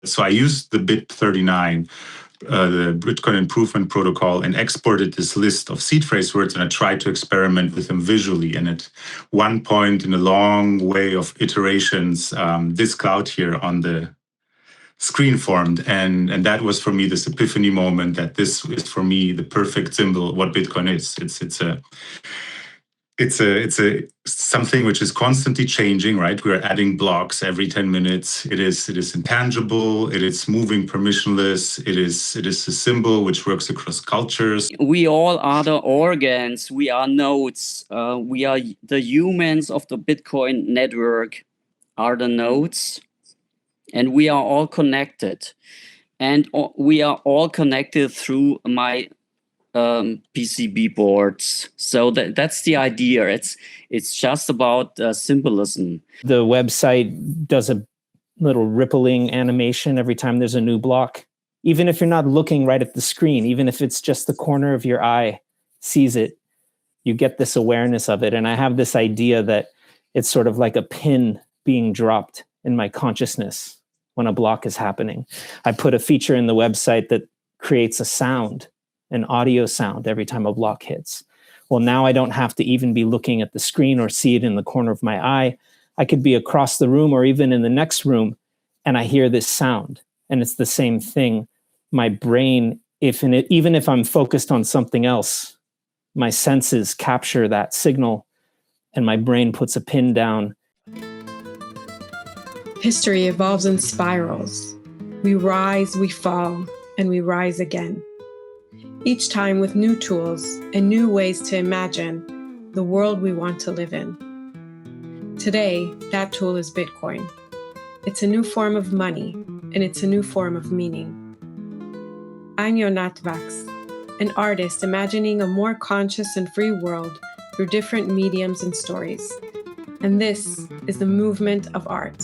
So I used the BIP39, the Bitcoin Improvement Protocol, and exported this list of seed phrase words, and I tried to experiment with them visually. And at one point in a long way of iterations, this cloud here on the screen formed. And that was for me this epiphany moment that this is for me the perfect symbol of what Bitcoin is. It's a something which is constantly changing, right? We're adding blocks every 10 minutes. It is intangible. It is moving, permissionless. It is a symbol which works across cultures. We all are the organs. We are nodes. We are the humans of the Bitcoin network. Are the nodes, and we are all connected. And we are all connected through my PCB boards. So that's the idea. It's just about symbolism. The website does a little rippling animation every time there's a new block. Even if you're not looking right at the screen, even if it's just the corner of your eye sees it, you get this awareness of it. And I have this idea that it's sort of like a pin being dropped in my consciousness when a block is happening. I put a feature in the website that creates a sound, an audio sound every time a block hits. Well, now I don't have to even be looking at the screen or see it in the corner of my eye. I could be across the room or even in the next room, and I hear this sound. And it's the same thing. My brain, even if I'm focused on something else, my senses capture that signal, and my brain puts a pin down. History evolves in spirals. We rise, we fall, and we rise again. Each time with new tools and new ways to imagine the world we want to live in. Today, that tool is Bitcoin. It's a new form of money, and it's a new form of meaning. I'm Yonat Vax, an artist imagining a more conscious and free world through different mediums and stories. And this is the movement of art.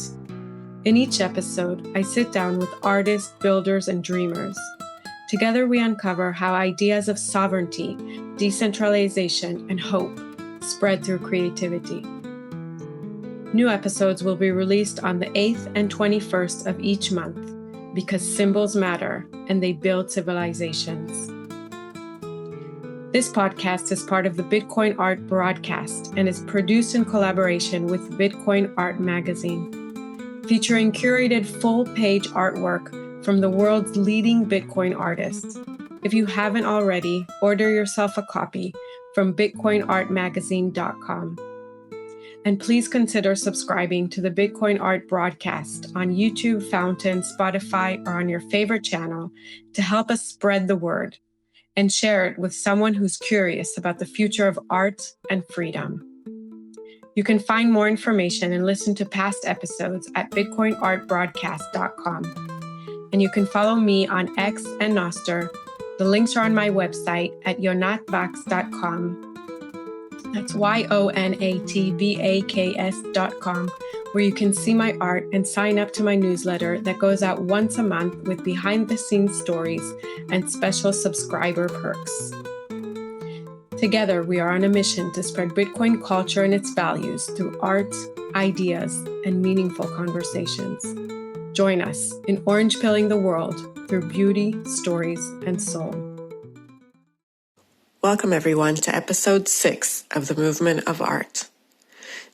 In each episode, I sit down with artists, builders, and dreamers. Together, we uncover how ideas of sovereignty, decentralization, and hope spread through creativity. New episodes will be released on the 8th and 21st of each month because symbols matter and they build civilizations. This podcast is part of the Bitcoin Art broadcast and is produced in collaboration with Bitcoin Art magazine, featuring curated full-page artwork from the world's leading Bitcoin artists. If you haven't already, order yourself a copy from bitcoinartmagazine.com. And please consider subscribing to the Bitcoin Art broadcast on YouTube, Fountain, Spotify, or on your favorite channel to help us spread the word and share it with someone who's curious about the future of art and freedom. You can find more information and listen to past episodes at bitcoinartbroadcast.com. And you can follow me on X and Nostr. The links are on my website at yonatvax.com. That's YONATVAKS.com, where you can see my art and sign up to my newsletter that goes out once a month with behind-the-scenes stories and special subscriber perks. Together, we are on a mission to spread Bitcoin culture and its values through art, ideas, and meaningful conversations. Join us in orange pilling the world through beauty, stories, and soul. Welcome everyone to episode 6 of the Movement of Art.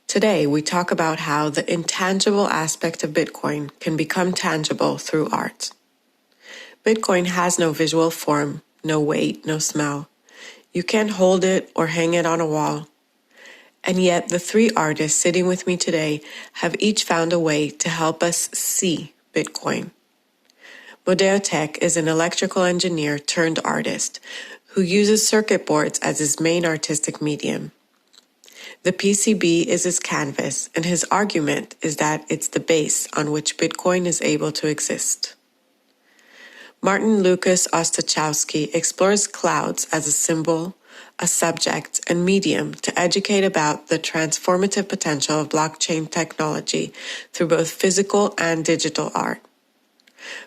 Today we talk about how the intangible aspect of Bitcoin can become tangible through art. Bitcoin has no visual form, no weight, no smell. You can't hold it or hang it on a wall. And yet the 3 artists sitting with me today have each found a way to help us see Bitcoin. Modeotec is an electrical engineer turned artist who uses circuit boards as his main artistic medium. The PCB is his canvas, and his argument is that it's the base on which Bitcoin is able to exist. Martin Lukas Ostachowski explores clouds as a symbol, a subject, and medium to educate about the transformative potential of blockchain technology through both physical and digital art.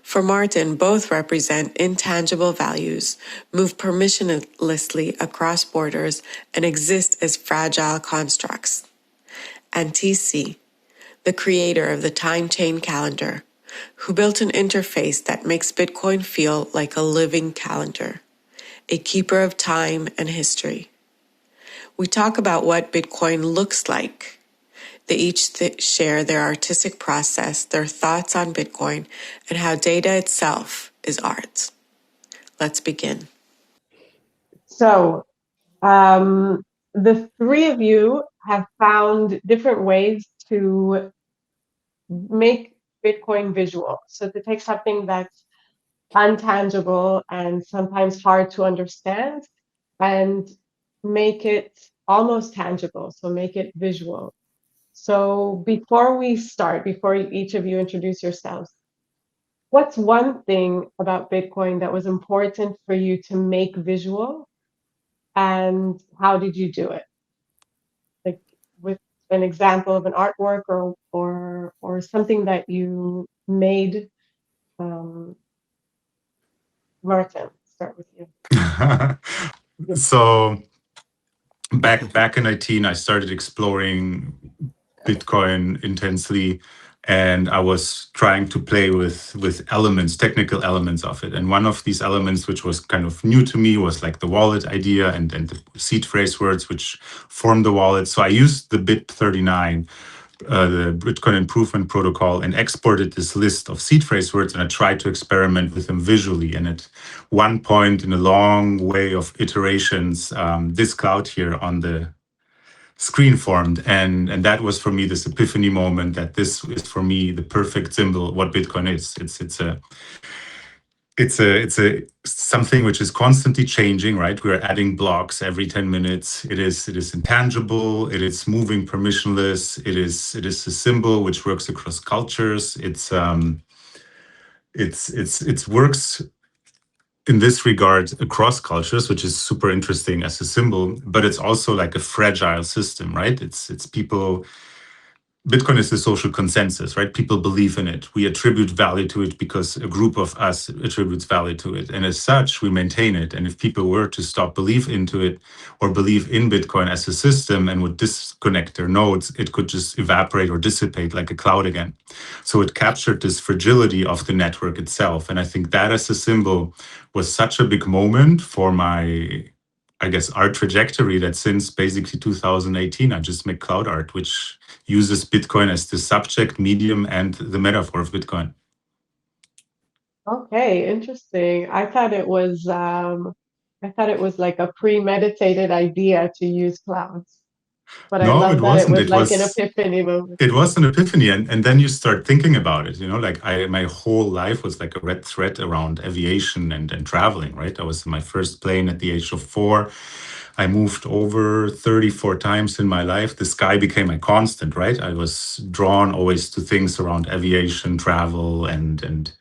For Martin, both represent intangible values, move permissionlessly across borders, and exist as fragile constructs. And TC, the creator of the Timechain Calendar, who built an interface that makes Bitcoin feel like a living calendar, a keeper of time and history. We talk about what Bitcoin looks like. They each share their artistic process, their thoughts on Bitcoin, and how data itself is art. Let's begin. So, the three of you have found different ways to make Bitcoin visual. So to take something that's untangible and sometimes hard to understand and make it almost tangible, so make it visual. So before we start, before each of you introduce yourselves, what's one thing about Bitcoin that was important for you to make visual, and how did you do it? Like with an example of an artwork or something that you made. Martin, start with you. So back in 2018, I started exploring Bitcoin intensely, and I was trying to play with elements, technical elements of it. And one of these elements, which was kind of new to me, was like the wallet idea and the seed phrase words which form the wallet. So I used the BIP39, the Bitcoin Improvement Protocol, and exported this list of seed phrase words, and I tried to experiment with them visually. And at one point in a long way of iterations, this cloud here on the screen formed, and that was for me this epiphany moment that this is for me the perfect symbol of what Bitcoin is. It's a something which is constantly changing, right? We're adding blocks every 10 minutes. It is intangible. It is moving permissionless. It is a symbol which works across cultures. It works in this regard across cultures, which is super interesting as a symbol, but it's also like a fragile system, right? It's people. Bitcoin is the social consensus, right? People believe in it. We attribute value to it because a group of us attributes value to it. And as such, we maintain it. And if people were to stop belief into it or believe in Bitcoin as a system and would disconnect their nodes, it could just evaporate or dissipate like a cloud again. So it captured this fragility of the network itself. And I think that as a symbol was such a big moment for my, I guess, art trajectory that since basically 2018, I just make cloud art, which uses Bitcoin as the subject, medium, and the metaphor of Bitcoin. Okay, interesting. I thought it was like a premeditated idea to use clouds, but I No, love it that it wasn't. was like an epiphany moment. It was an epiphany, and then you start thinking about it. Like my whole life was like a red thread around aviation and traveling. Right, I was in my first plane at the age of 4. I moved over 34 times in my life. The sky became my constant. Right, I was drawn always to things around aviation, travel, and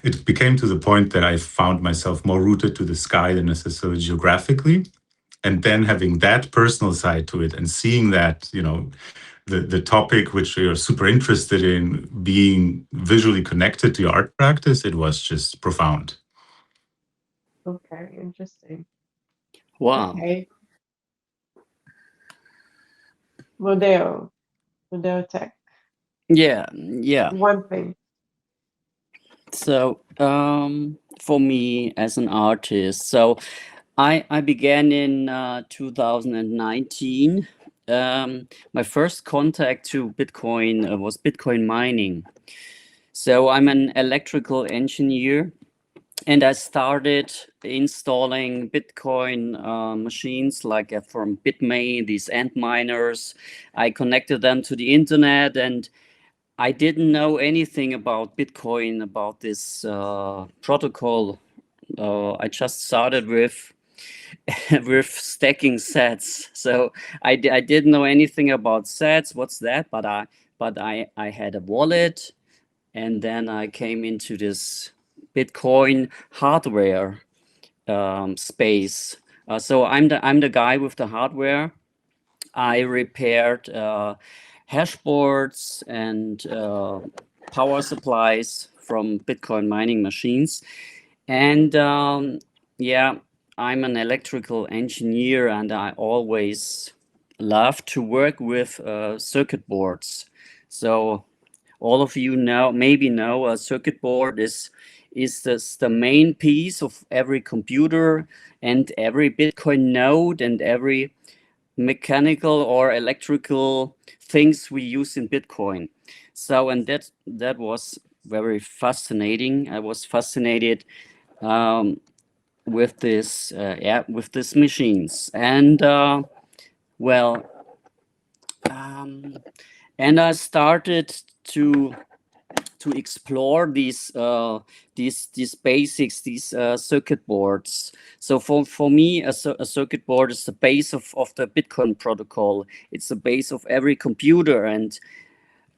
it became to the point that I found myself more rooted to the sky than necessarily geographically. And then having that personal side to it and seeing that, the topic which you're super interested in being visually connected to your art practice, it was just profound. Okay, interesting. Wow. Okay. Modeotec. Yeah. One thing. So for me as an artist, so I began in 2019. My first contact to Bitcoin was Bitcoin mining. So I'm an electrical engineer, and I started installing Bitcoin machines like from Bitmain, these end miners. I connected them to the internet, and I didn't know anything about Bitcoin, about this protocol. I just started with with stacking sats. So I didn't know anything about sats. What's that? But I had a wallet, and then I came into this Bitcoin hardware space. So I'm the guy with the hardware. I repaired hashboards and power supplies from Bitcoin mining machines. And yeah, I'm an electrical engineer, and I always love to work with circuit boards. So all of you maybe know a circuit board is the main piece of every computer and every Bitcoin node and every mechanical or electrical things we use in Bitcoin. So, and that was very fascinating. I was fascinated with this, with these machines, and and I started to explore these basics, these circuit boards. So for me, a circuit board is the base of the Bitcoin protocol. It's the base of every computer. And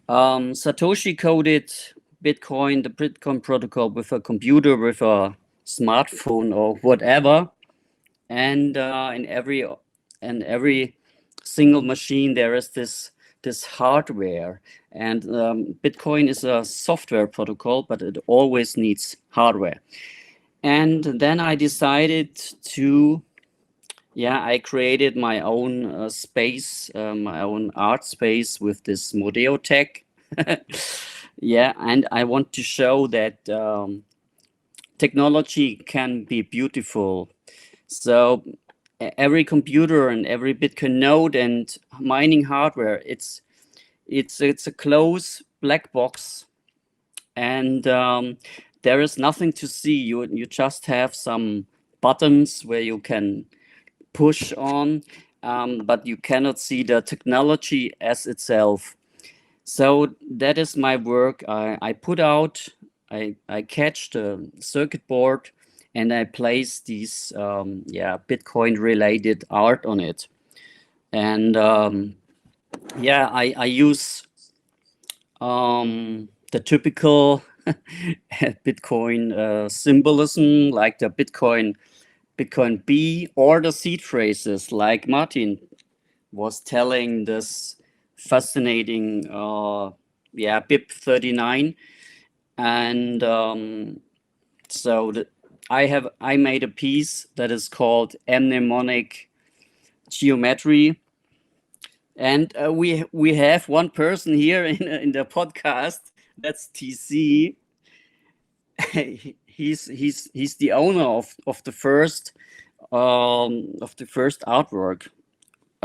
Satoshi coded the Bitcoin protocol with a computer, with a smartphone or whatever. And in every single machine, there is this hardware. And Bitcoin is a software protocol, but it always needs hardware. And then I decided to, I created my own space, my own art space with this Modeotec. And I want to show that technology can be beautiful. So every computer and every Bitcoin node and mining hardware, it's a closed black box, and there is nothing to see. You just have some buttons where you can push on, but you cannot see the technology as itself. So that is my work. I put out, I catch the circuit board, and I place these Bitcoin related art on it. And I use the typical Bitcoin symbolism, like the Bitcoin B, or the seed phrases, like Martin was telling, this fascinating BIP39. And I made a piece that is called mnemonic geometry. And we have one person here in the podcast. That's TC. He's the owner of the first artwork.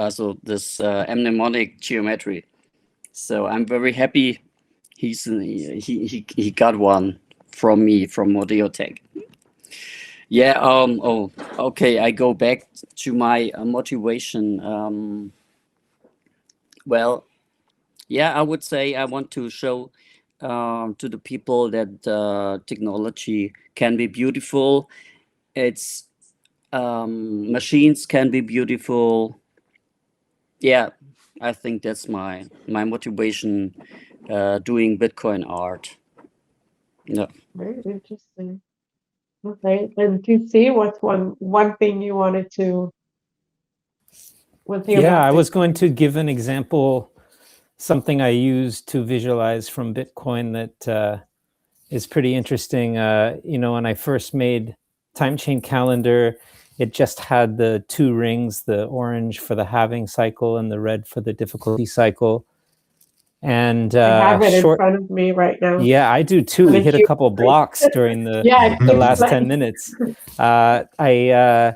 So this mnemonic geometry. So I'm very happy he got one from me, from Modeotec. Okay. I go back to my motivation. I would say I want to show to the people that technology can be beautiful. It's machines can be beautiful. I think that's my motivation doing Bitcoin art. Yeah. Very interesting. Okay, and to see what's one thing you wanted to. I was going to give an example, something I use to visualize from Bitcoin that is pretty interesting. When I first made Timechain Calendar, it just had the two rings, the orange for the halving cycle and the red for the difficulty cycle. And I have it in front of me right now. Yeah, I do too. We hit a couple blocks during the last 10 minutes. I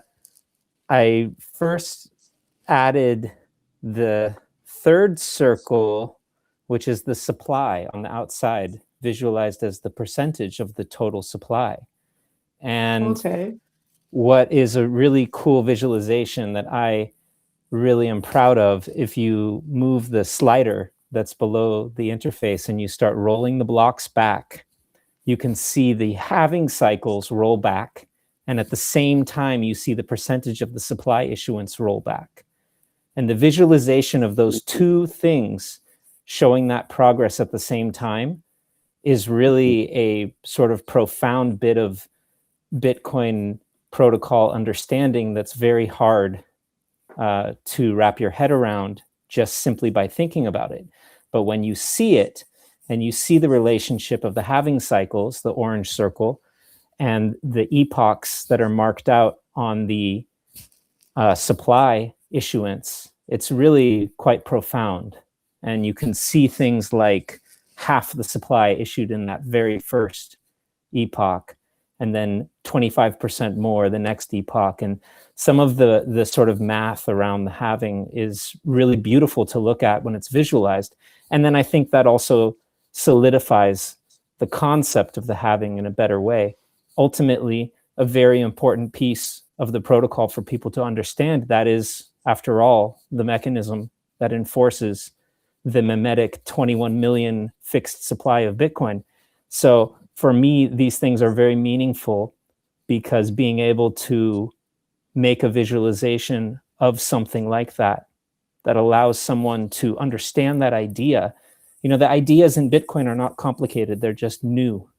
first added the third circle, which is the supply on the outside, visualized as the percentage of the total supply. And what is a really cool visualization that I really am proud of, if you move the slider that's below the interface and you start rolling the blocks back, you can see the halving cycles roll back. And at the same time, you see the percentage of the supply issuance roll back. And the visualization of those two things showing that progress at the same time is really a sort of profound bit of Bitcoin protocol understanding that's very hard to wrap your head around just simply by thinking about it. But when you see it and you see the relationship of the halving cycles, the orange circle, and the epochs that are marked out on the supply issuance, it's really quite profound. And you can see things like half the supply issued in that very first epoch, and then 25% more the next epoch. And some of the sort of math around the halving is really beautiful to look at when it's visualized. And then I think that also solidifies the concept of the halving in a better way. Ultimately, a very important piece of the protocol for people to understand, that is, after all, the mechanism that enforces the mimetic 21 million fixed supply of Bitcoin. So for me, these things are very meaningful, because being able to make a visualization of something like that allows someone to understand that idea. You know, the ideas in Bitcoin are not complicated. They're just new.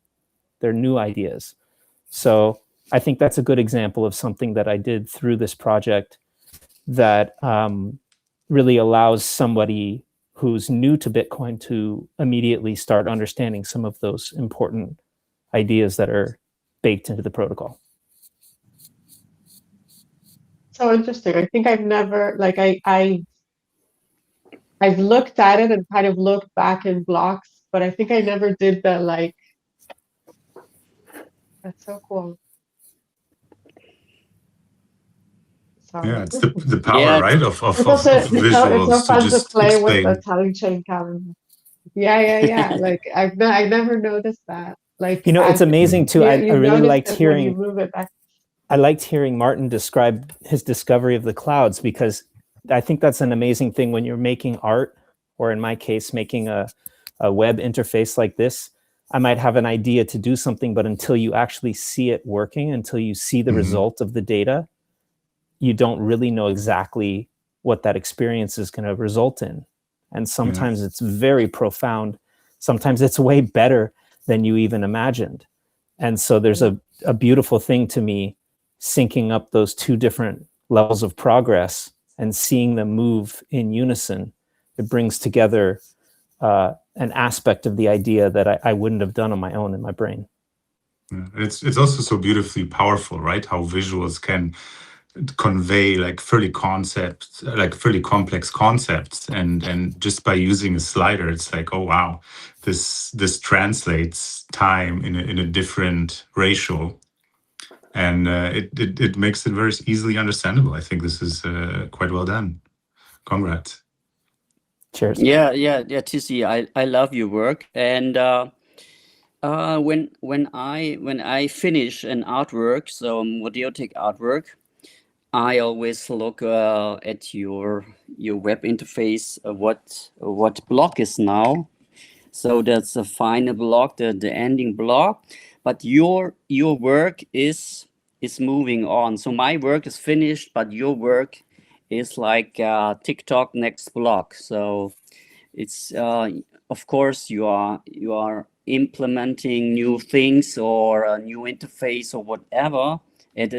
They're new ideas. So I think that's a good example of something that I did through this project that really allows somebody who's new to Bitcoin to immediately start understanding some of those important ideas that are baked into the protocol. So interesting. I think I've never, like, I've looked at it and kind of looked back in blocks, but I think I never did the, like, that's so cool. Sorry. Yeah, it's the power, Yeah. right, of It's so visuals to fun to just play with the explain. Timechain Calendar. Yeah. Like, I never noticed that. Like, You know, it's amazing too. I you really noticed liked it when you hearing. move it back. I liked hearing Martin describe his discovery of the clouds, because I think that's an amazing thing when you're making art, or in my case, making a web interface like this. I might have an idea to do something, but until you actually see it working, until you see the result of the data, you don't really know exactly what that experience is going to result in. And sometimes it's very profound. Sometimes it's way better than you even imagined. And so there's a beautiful thing to me, syncing up those two different levels of progress and seeing them move in unison. It brings together an aspect of the idea that I wouldn't have done on my own in my brain. Yeah. It's also so beautifully powerful, right? How visuals can convey like fairly complex concepts, and just by using a slider, it's like, oh wow, this translates time in a different ratio, and it makes it very easily understandable. I think this is quite well done. Congrats. Cheers. Yeah, TC, I love your work. And when I finish an artwork, so Modeotec artwork, I always look at your web interface, what block is now. So that's the final block, the ending block. But your work is moving on. So my work is finished, but your work is like TikTok next block. So it's of course you are implementing new things or a new interface or whatever, and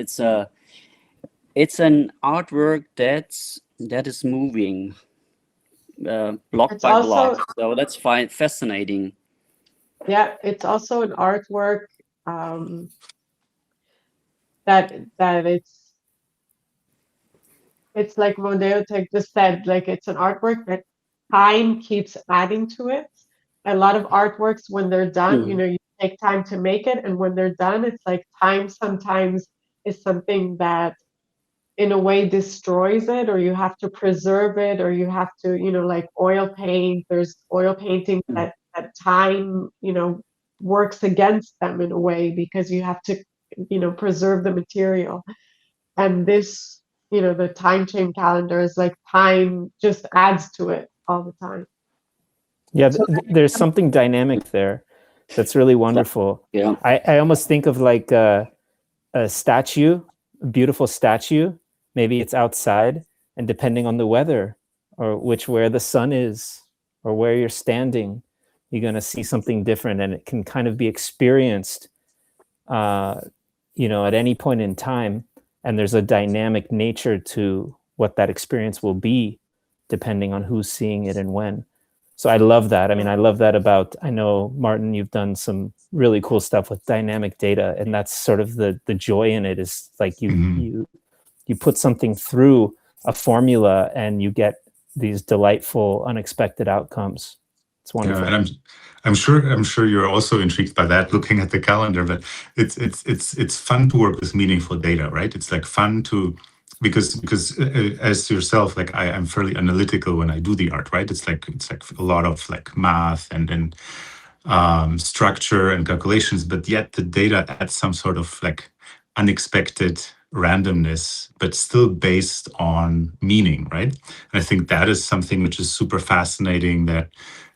it's an artwork that is moving block It's by also, block. So that's fascinating. yeah, it's also an artwork that it's like Modeotec just said, like, it's an artwork that time keeps adding to it. A lot of artworks, when they're done, you know, you take time to make it, and when they're done, it's like time sometimes is something that in a way destroys it, or you have to preserve it, or you have to, you know, like oil paint, there's oil painting that time, you know, works against them in a way, because you have to, you know, preserve the material. And this, you know, the Timechain Calendar is like time just adds to it all the time. Yeah, So there's something dynamic there that's really wonderful. Yeah. I almost think of like a statue, a beautiful statue. Maybe it's outside, and depending on the weather or where the sun is or where you're standing, you're going to see something different, and it can kind of be experienced, you know, at any point in time. And there's a dynamic nature to what that experience will be, depending on who's seeing it and when. So I love that. I mean, I love that about, I know, Martin, you've done some really cool stuff with dynamic data, and that's sort of the joy in it, is like you put something through a formula and you get these delightful, unexpected outcomes. It's wonderful. Yeah, and I'm sure you're also intrigued by that, looking at the calendar. But it's fun to work with meaningful data, right? It's like fun to because as yourself, like I'm fairly analytical when I do the art, right? It's like a lot of like math and structure and calculations, but yet the data adds some sort of like unexpected randomness, but still based on meaning, right? And I think that is something which is super fascinating, that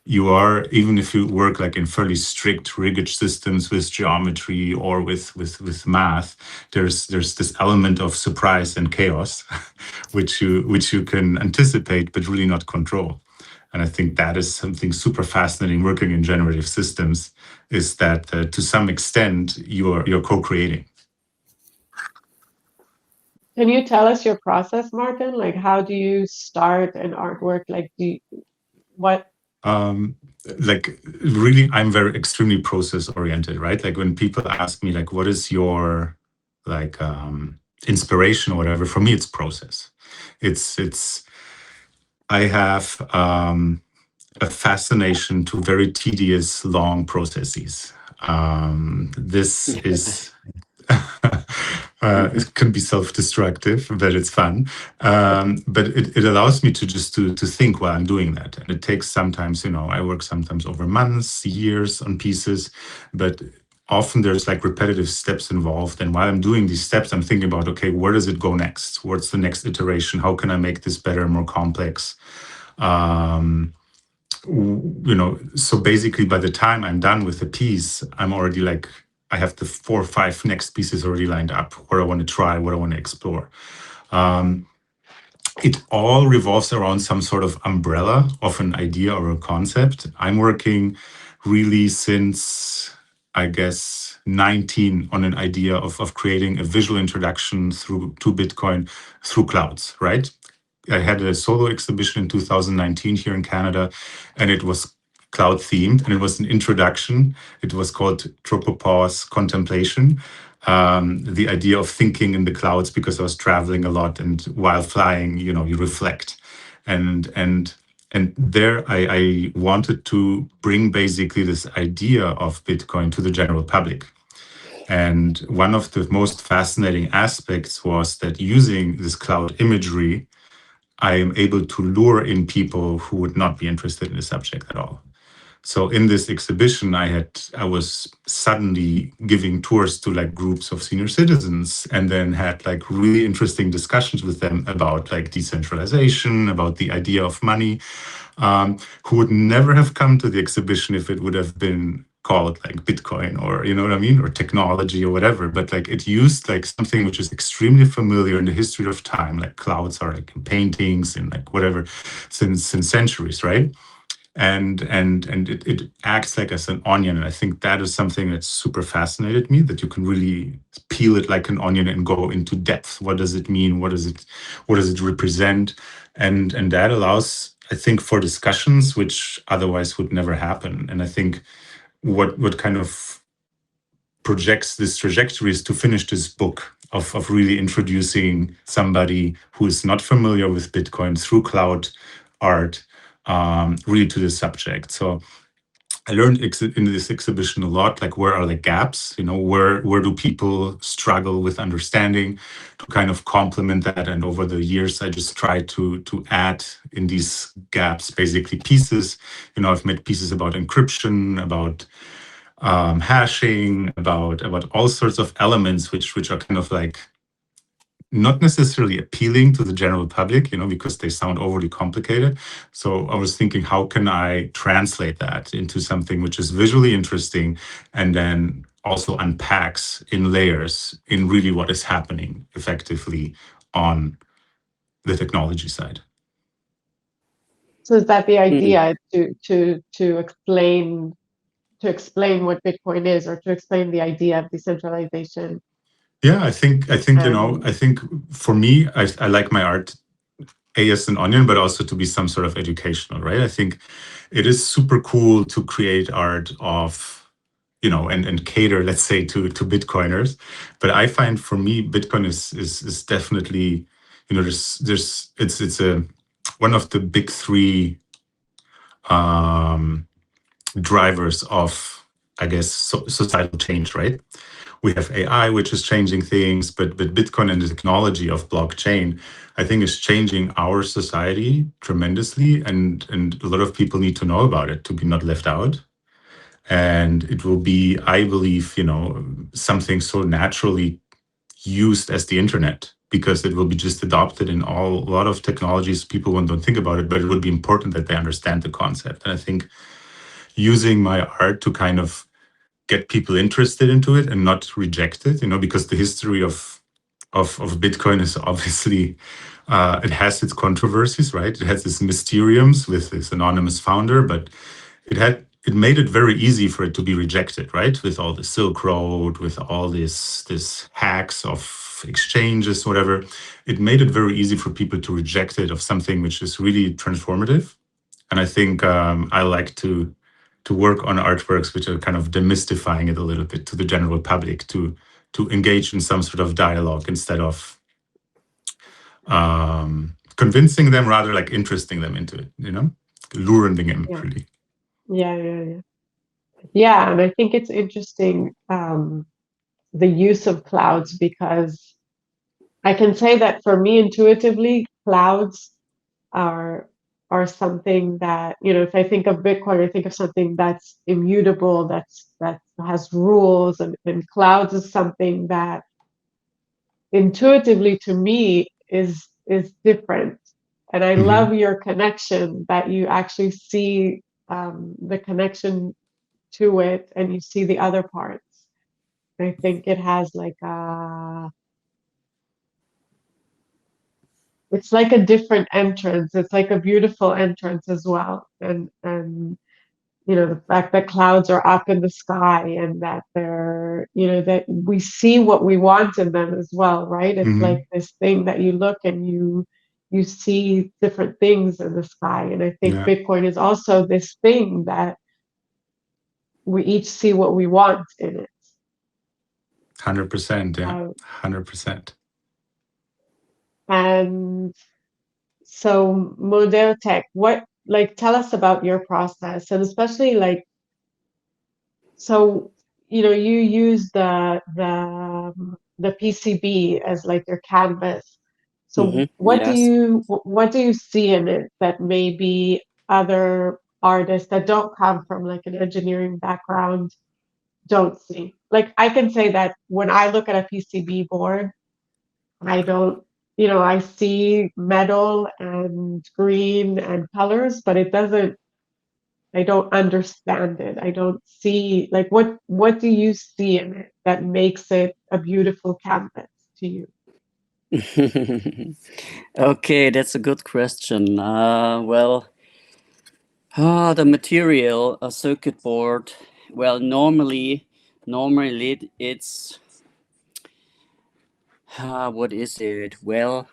you are, even if you work like in fairly strict, rigid systems with geometry or with math, there's this element of surprise and chaos, which you can anticipate but really not control. And I think that is something super fascinating working in generative systems, is that to some extent you're co-creating. Can you tell us your process, Martin? Like, how do you start an artwork? Like, what? Like really, I'm very extremely process oriented, right? Like when people ask me like, what is your like inspiration or whatever, for me, it's process. It's I have a fascination to very tedious, long processes. This is it can be self-destructive, but it's fun. But it allows me to just to think while I'm doing that. And it takes sometimes, I work sometimes over months, years on pieces, but often there's like repetitive steps involved. And while I'm doing these steps, I'm thinking about, okay, where does it go next? What's the next iteration? How can I make this better, more complex? So basically by the time I'm done with the piece, I'm already like, I have the 4 or 5 next pieces already lined up, where I want to try, what I want to explore. It all revolves around some sort of umbrella of an idea or a concept. I'm working really since, I guess, 19 on an idea of creating a visual introduction to Bitcoin through clouds, right? I had a solo exhibition in 2019 here in Canada, and it was cloud themed, and it was an introduction. It was called Tropopause Contemplation, the idea of thinking in the clouds, because I was traveling a lot, and while flying, you reflect. And there I wanted to bring basically this idea of Bitcoin to the general public. And one of the most fascinating aspects was that using this cloud imagery, I am able to lure in people who would not be interested in the subject at all. So in this exhibition, I was suddenly giving tours to like groups of senior citizens, and then had like really interesting discussions with them about like decentralization, about the idea of money, who would never have come to the exhibition if it would have been called like Bitcoin, or you know what I mean, or technology or whatever. But like it used like something which is extremely familiar in the history of time, like clouds are like in paintings and like whatever since centuries, right? And it acts like as an onion. And I think that is something that super fascinated me, that you can really peel it like an onion and go into depth. What does it mean? What does it represent? And that allows, I think, for discussions which otherwise would never happen. And I think what kind of projects this trajectory is to finish this book of really introducing somebody who is not familiar with Bitcoin through cloud art, really to the subject. So I learned in this exhibition a lot, like where are the gaps, where do people struggle with understanding, to kind of complement that. And over the years, I just tried to add in these gaps, basically pieces. I've made pieces about encryption, about hashing, about all sorts of elements which are kind of like not necessarily appealing to the general public, because they sound overly complicated. So I was thinking, how can I translate that into something which is visually interesting, and then also unpacks in layers in really what is happening effectively on the technology side. So is that the idea, to explain what Bitcoin is, or to explain the idea of decentralization? Yeah, I think I think for me, I like my art as an onion, but also to be some sort of educational, right? I think it is super cool to create art of, and cater, let's say, to Bitcoiners. But I find for me, Bitcoin is definitely, it's one of the big three drivers of, I guess, societal change, right? We have AI, which is changing things, but Bitcoin and the technology of blockchain, I think, is changing our society tremendously, and a lot of people need to know about it to be not left out. And it will be, I believe, something so naturally used as the internet, because it will be just adopted in a lot of technologies. People don't think about it, but it would be important that they understand the concept. And I think using my art to kind of get people interested into it and not reject it, because the history of Bitcoin is obviously, it has its controversies, right? It has this mysteriums with this anonymous founder, but it made it very easy for it to be rejected, right? With all the Silk Road, with all this hacks of exchanges, whatever. It made it very easy for people to reject it of something which is really transformative. And I think I like to work on artworks which are kind of demystifying it a little bit to the general public, to engage in some sort of dialogue instead of convincing them, rather like interesting them into it, luring them really. Yeah, and I think it's interesting, the use of clouds, because I can say that for me intuitively, clouds are something that, if I think of Bitcoin, I think of something that's immutable, that has rules, and clouds is something that intuitively to me is different. And I love your connection, that you actually see the connection to it, and you see the other parts. I think it has like it's like a different entrance. It's like a beautiful entrance as well. And the fact that clouds are up in the sky, and that they're, that we see what we want in them as well, right? It's like this thing that you look and you see different things in the sky. And I think Bitcoin is also this thing that we each see what we want in it. 100%, yeah. 100%. And so Modeotec, tell us about your process, and especially so, you use the PCB as like your canvas. So what do you see in it that maybe other artists that don't come from like an engineering background don't see? Like, I can say that when I look at a PCB board, I don't, I see metal and green and colors, but I don't understand it. I don't see, like, what do you see in it that makes it a beautiful canvas to you? Okay, that's a good question. Well, the material, a circuit board. Well, normally it's what is it? Well,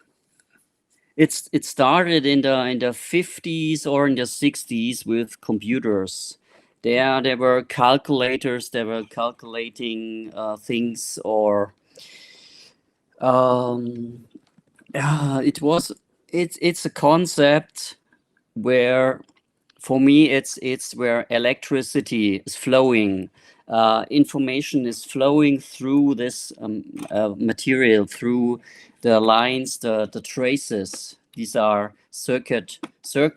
it started in the 50s or in the 60s with computers. There were calculators. They were calculating things, or it's a concept where, for me, it's where electricity is flowing. Information is flowing through this material, through the lines, the traces. These are circuits. So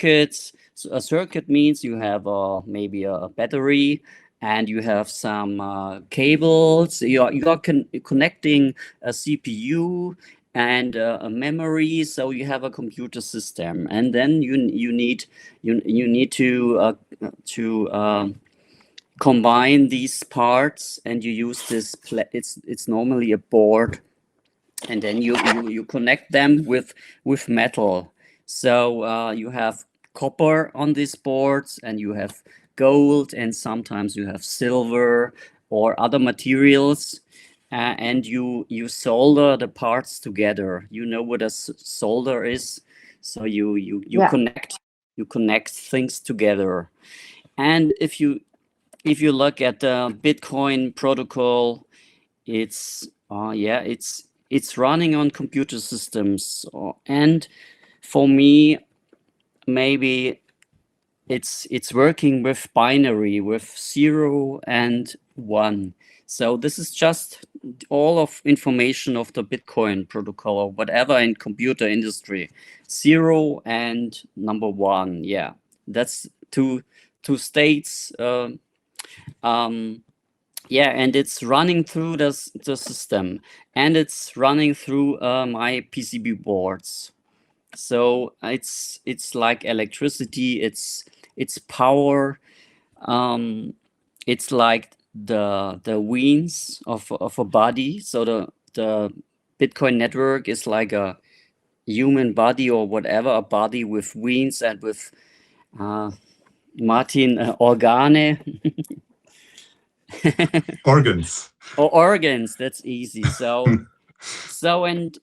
a circuit means you have maybe a battery, and you have some cables. You are connecting a CPU and a memory, so you have a computer system, and then you need to combine these parts, and you use this. It's normally a board, and then you connect them with metal. So you have copper on these boards, and you have gold, and sometimes you have silver or other materials. And you solder the parts together. You know what a solder is, so you connect things together. And if you look at the Bitcoin protocol, it's running on computer systems. And for me, maybe it's working with binary, with 0 and 1. So this is just all of information of the Bitcoin protocol or whatever in computer industry. 0 and number 1. Yeah, that's two states. Yeah, and it's running through the system, and it's running through my PCB boards. So it's like electricity. It's power. It's like the wings of a body. So the Bitcoin network is like a human body or whatever, a body with wings and with Martin organe. Organs. Or organs. That's easy. So and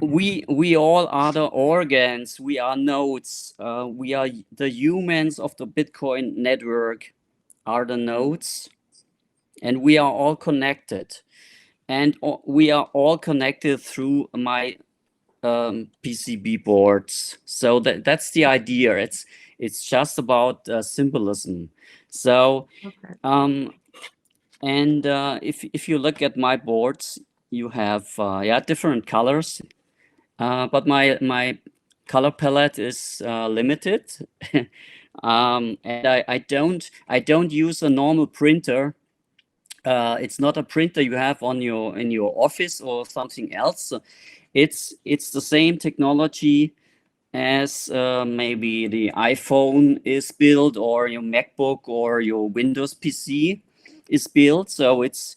we all are the organs. We are nodes. We are the humans of the Bitcoin network. Are the nodes, and we are all connected, and we are all connected through my PCB boards. So that's the idea. It's just about symbolism. So Okay. and if you look at my boards, you have different colors, but my color palette is limited. And I don't use a normal printer. It's not a printer you have in your office or something else. It's the same technology as maybe the iPhone is built, or your MacBook or your Windows PC is built. So it's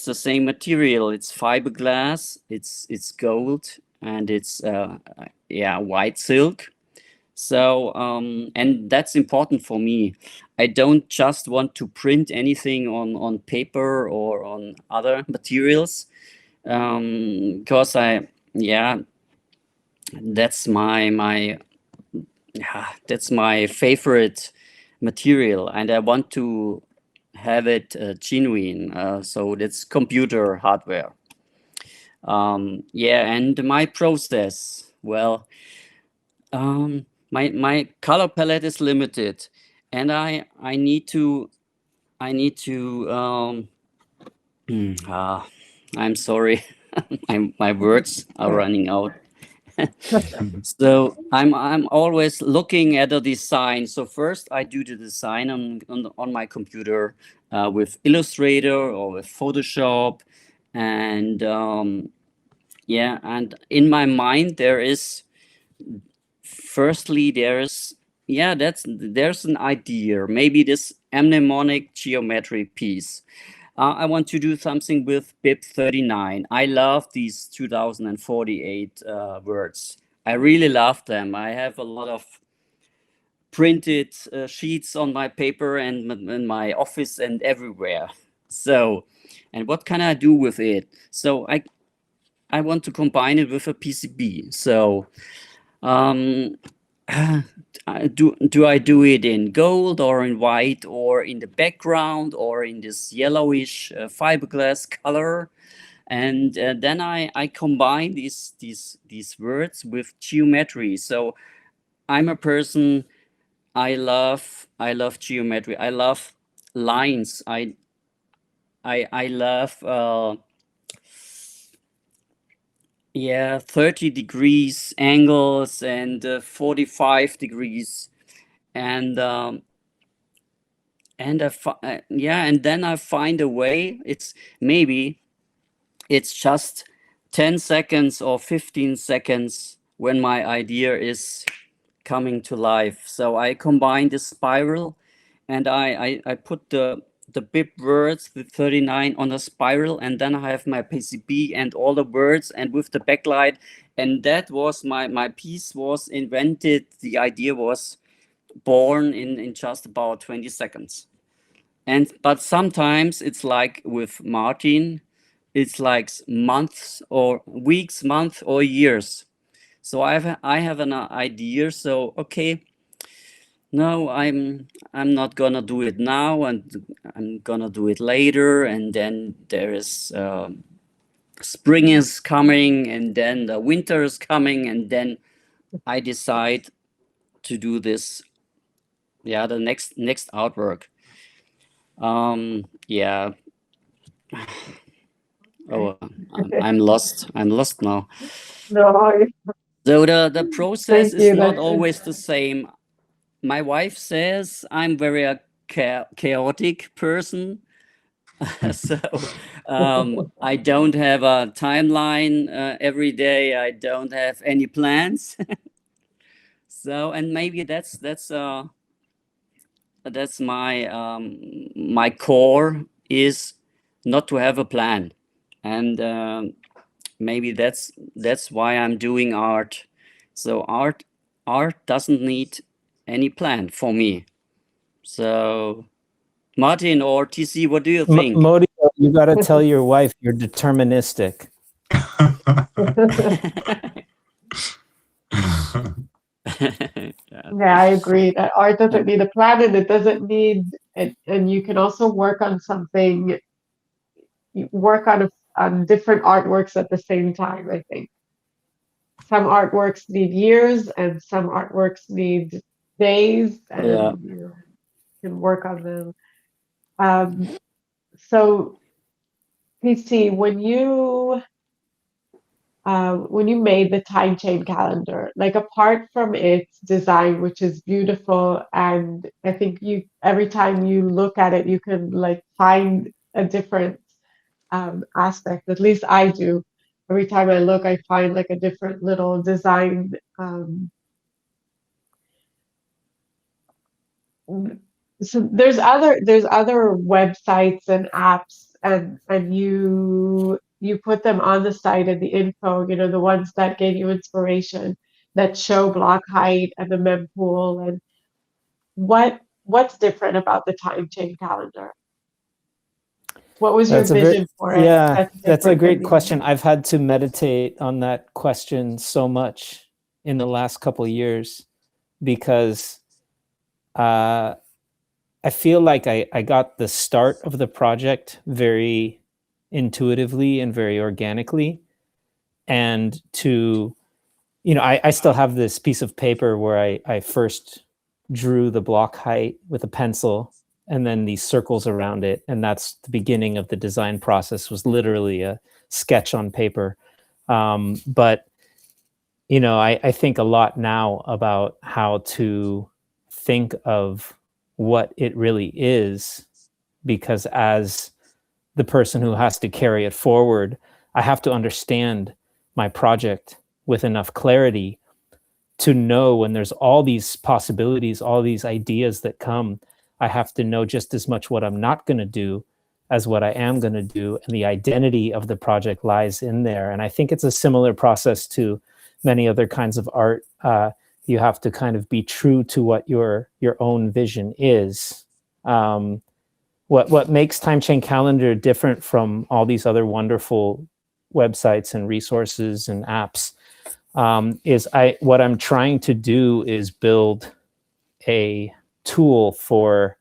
the same material. It's fiberglass. It's gold, and it's white silk. So and that's important for me. I don't just want to print anything on paper or on other materials, because that's that's my favorite material, and I want to have it genuine. So that's computer hardware. And my process. Well, my color palette is limited, and I need to I'm sorry. my words are running out. So I'm always looking at a design. So first I do the design on my computer with Illustrator or with Photoshop, and and in my mind there's an idea, maybe this mnemonic geometry piece. I want to do something with BIP 39. I love these 2048 words. I really love them. I have a lot of printed sheets on my paper and in my office and everywhere. So, and what can I do with it? So I want to combine it with a PCB. So do I do it in gold or in white or in the background or in this yellowish fiberglass color? And then I combine these words with geometry. So I'm a person, I love geometry. I love lines. I love 30 degrees angles and 45 degrees, and and then I find a way. It's just 10 seconds or 15 seconds when my idea is coming to life. So I combine the spiral, and I put the BIP words with 39 on a spiral, and then I have my PCB and all the words and with the backlight, and that was my piece was invented. The idea was born in just about 20 seconds. But sometimes it's like with Martin, it's like months or weeks, months or years. So I have an idea. So okay, no, I'm not gonna do it now, and I'm gonna do it later. And then there is spring is coming, and then the winter is coming, and then I decide to do this yeah, the next artwork. Yeah. Oh, I'm lost. I'm lost now. No, So the process thank is you. not That's always the same. My wife says I'm very a chaotic person. So I don't have a timeline every day. I don't have any plans. So, and maybe that's my core is not to have a plan, and maybe that's why I'm doing art. So art doesn't need any plan for me. So Martin or TC, what do you think? Modi, you got to tell your wife you're deterministic. Yeah, I agree that art doesn't need a plan and it doesn't need and you can also work on something, work on different artworks at the same time, I think. Some artworks need years and some artworks need days Yeah. and you can work on them. So PC, when you made the time chain calendar, like apart from its design, which is beautiful, and I think you every time you look at it, you can like find a different aspect. At least I do. Every time I look, I find like a different little design. So there's other websites and apps and you put them on the site and the info, the ones that gave you inspiration, that show block height and the mempool, and what's different about the time chain calendar? What was your vision for it? Yeah, that's a different great than the question. others? I've had to meditate on that question so much in the last couple of years because I feel like I got the start of the project very intuitively and very organically. And I still have this piece of paper where I first drew the block height with a pencil and then these circles around it. And that's the beginning of the design process, was literally a sketch on paper. But I think a lot now about how to think of what it really is, because as the person who has to carry it forward, I have to understand my project with enough clarity to know when there's all these possibilities, all these ideas that come. I have to know just as much what I'm not going to do as what I am going to do. And the identity of the project lies in there. And I think it's a similar process to many other kinds of art. You have to kind of be true to what your own vision is. What makes Timechain Calendar different from all these other wonderful websites and resources and apps is what I'm trying to do is build a tool for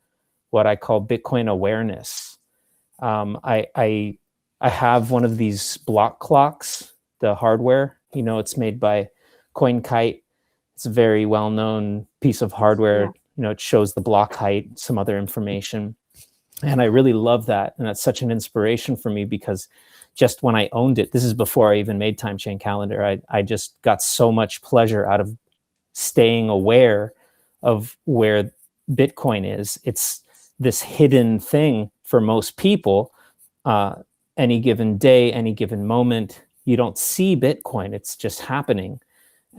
what I call Bitcoin awareness. I have one of these block clocks, the hardware. It's made by CoinKite. It's a very well-known piece of hardware. Yeah. It shows the block height, some other information. And I really love that. And that's such an inspiration for me because just when I owned it, this is before I even made Timechain Calendar, I just got so much pleasure out of staying aware of where Bitcoin is. It's this hidden thing for most people. Any given day, any given moment, you don't see Bitcoin. It's just happening.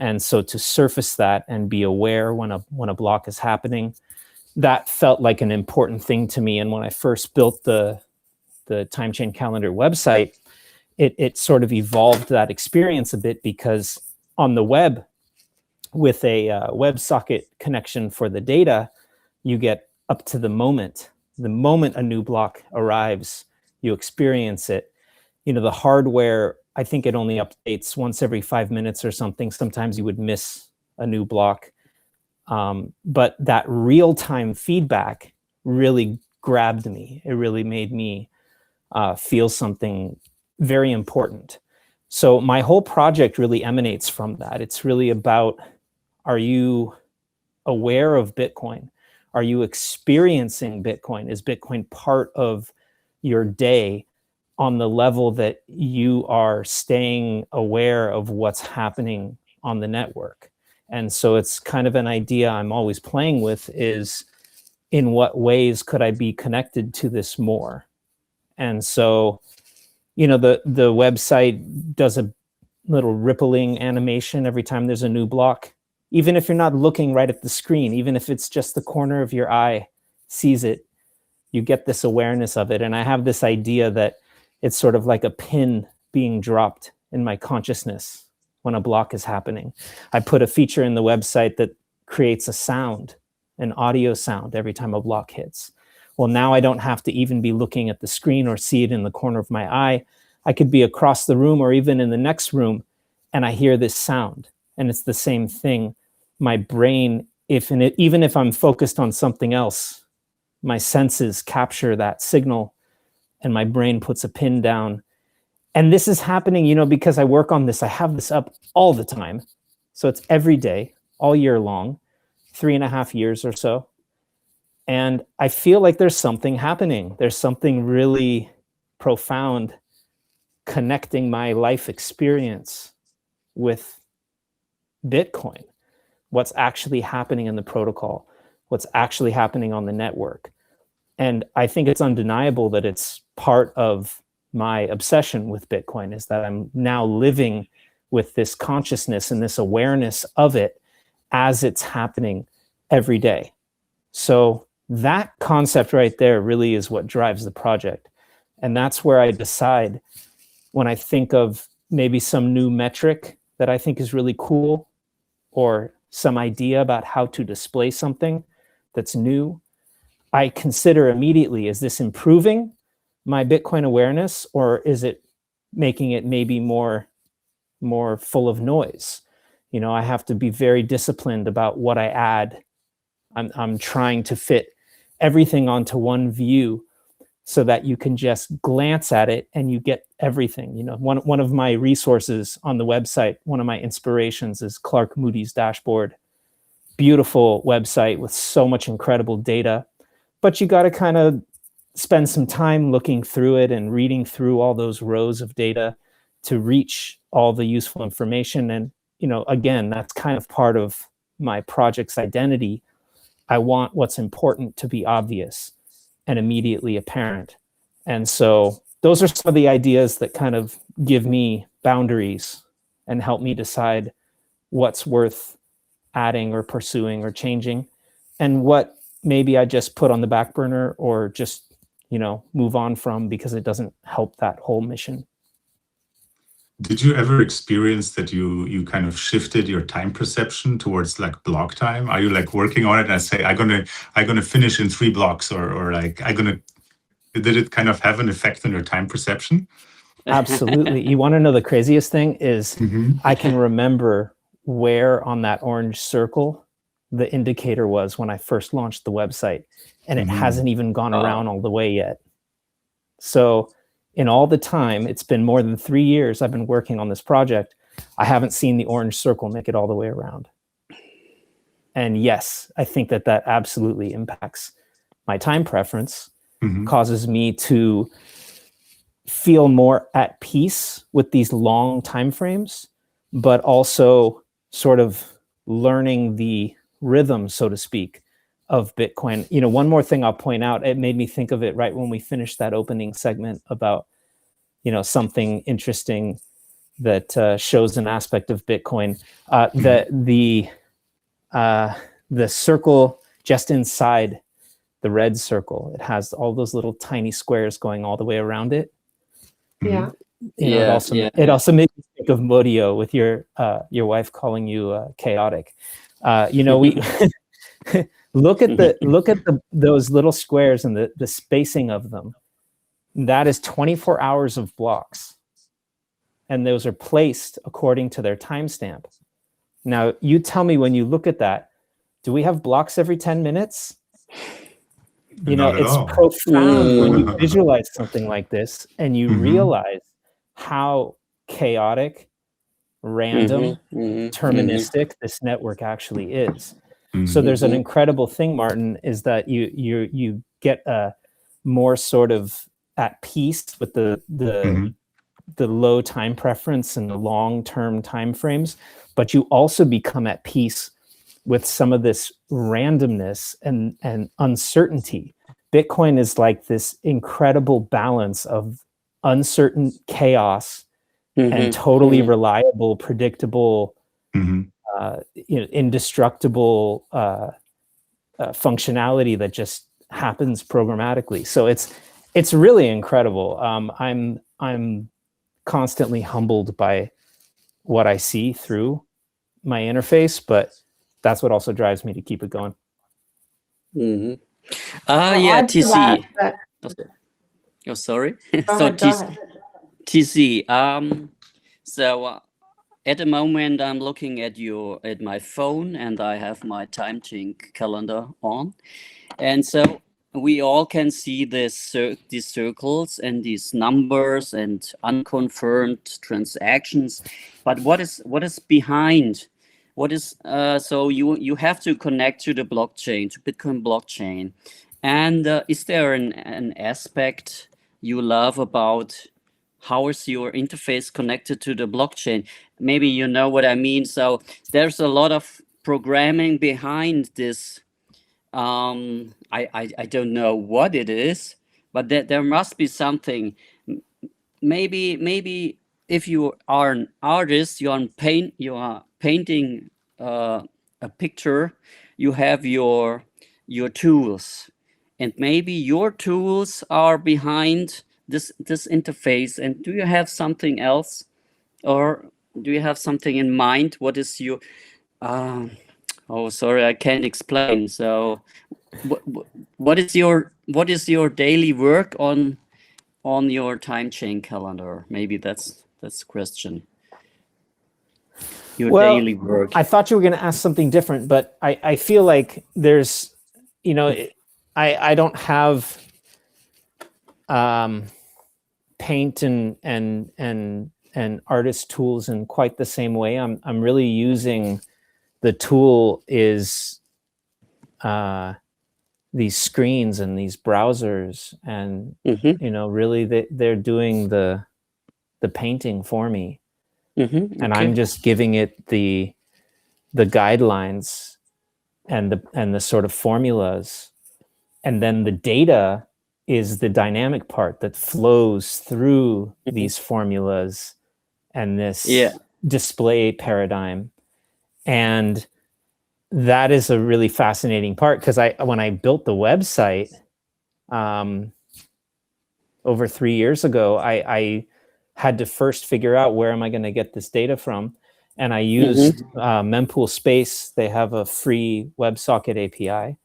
And so to surface that and be aware when a block is happening, that felt like an important thing to me. And when I first built the Timechain Calendar website, it sort of evolved that experience a bit, because on the web, with a WebSocket connection for the data, you get up to the moment. The moment a new block arrives, you experience it. The hardware, I think it only updates once every 5 minutes or something. Sometimes you would miss a new block. But that real-time feedback really grabbed me. It really made me feel something very important. So my whole project really emanates from that. It's really about, are you aware of Bitcoin? Are you experiencing Bitcoin? Is Bitcoin part of your day on the level that you are staying aware of what's happening on the network? And so it's kind of an idea I'm always playing with, is in what ways could I be connected to this more? And so, the website does a little rippling animation every time there's a new block. Even if you're not looking right at the screen, even if it's just the corner of your eye sees it, you get this awareness of it. And I have this idea that it's sort of like a pin being dropped in my consciousness when a block is happening. I put a feature in the website that creates a sound, an audio sound, every time a block hits. Well, now I don't have to even be looking at the screen or see it in the corner of my eye. I could be across the room or even in the next room, and I hear this sound. And it's the same thing. My brain, even if I'm focused on something else, my senses capture that signal and my brain puts a pin down. And this is happening, because I work on this, I have this up all the time. So it's every day, all year long, 3.5 years or so. And I feel like there's something happening. There's something really profound connecting my life experience with Bitcoin, what's actually happening in the protocol, what's actually happening on the network. And I think it's undeniable that it's part of my obsession with Bitcoin, is that I'm now living with this consciousness and this awareness of it as it's happening every day. So that concept right there really is what drives the project. And that's where I decide, when I think of maybe some new metric that I think is really cool, or some idea about how to display something that's new, I consider immediately, is this improving my Bitcoin awareness, or is it making it maybe more full of noise? I have to be very disciplined about what I add. I'm trying to fit everything onto one view so that you can just glance at it and you get everything. One of my resources on the website, one of my inspirations, is Clark Moody's dashboard. Beautiful website with so much incredible data, but you got to kind of spend some time looking through it and reading through all those rows of data to reach all the useful information. And, again, that's kind of part of my project's identity. I want what's important to be obvious and immediately apparent. And so those are some of the ideas that kind of give me boundaries and help me decide what's worth adding or pursuing or changing, and what maybe I just put on the back burner or just, move on from because it doesn't help that whole mission. Did you ever experience that you kind of shifted your time perception towards like block time? Are you like working on it and I say, I'm gonna finish in 3 blocks, or like did it kind of have an effect on your time perception? Absolutely. You want to know the craziest thing is, I can remember where on that orange circle the indicator was when I first launched the website, and it hasn't even gone around all the way yet. So in all the time, it's been more than 3 years I've been working on this project, I haven't seen the orange circle make it all the way around. And yes, I think that absolutely impacts my time preference, causes me to feel more at peace with these long time frames, but also sort of learning the rhythm, so to speak, of Bitcoin. One more thing I'll point out, it made me think of it right when we finished that opening segment about, something interesting that shows an aspect of Bitcoin. The circle just inside the red circle, it has all those little tiny squares going all the way around it. Yeah. It also made me think of Modio, with your wife calling you chaotic. We look at those little squares and the spacing of them. That is 24 hours of blocks, and those are placed according to their timestamp. Now, you tell me, when you look at that, do we have blocks every 10 minutes? It's profound when you visualize something like this and you realize how chaotic, random, deterministic this network actually is. So there's an incredible thing, Martin, is that you get a more sort of at peace with the low time preference and the long-term time frames, but you also become at peace with some of this randomness and uncertainty. Bitcoin is like this incredible balance of uncertain chaos and totally reliable, predictable, indestructible functionality that just happens programmatically. So it's really incredible. I'm constantly humbled by what I see through my interface, but that's what also drives me to keep it going. Yeah, TC. That. Oh, sorry. Go ahead. TC. So at the moment, I'm looking at my phone, and I have my Timechain calendar on, and so we all can see these circles and these numbers and unconfirmed transactions. But what is behind? What is so you have to connect to the blockchain, to Bitcoin blockchain, and is there an aspect you love about how is your interface connected to the blockchain? Maybe you know what I mean. So there's a lot of programming behind this. I don't know what it is, but there must be something. Maybe if you are an artist, you are painting a picture, you have your tools, and maybe your tools are behind this interface. And do you have something else, or do you have something in mind? What is your oh, sorry, I can't explain. So what is your daily work on your Timechain calendar? Maybe that's the question. Your daily work. I thought you were going to ask something different, but I feel like there's, I don't have paint and artist tools in quite the same way. I'm really using the tool is these screens and these browsers, and really they're doing the painting for me. And I'm just giving it the guidelines and the sort of formulas, and then the data is the dynamic part that flows through these formulas and this display paradigm. And that is a really fascinating part, because when I built the website over 3 years ago, I had to first figure out where am I going to get this data from. And I used Mempool Space. They have a free WebSocket API.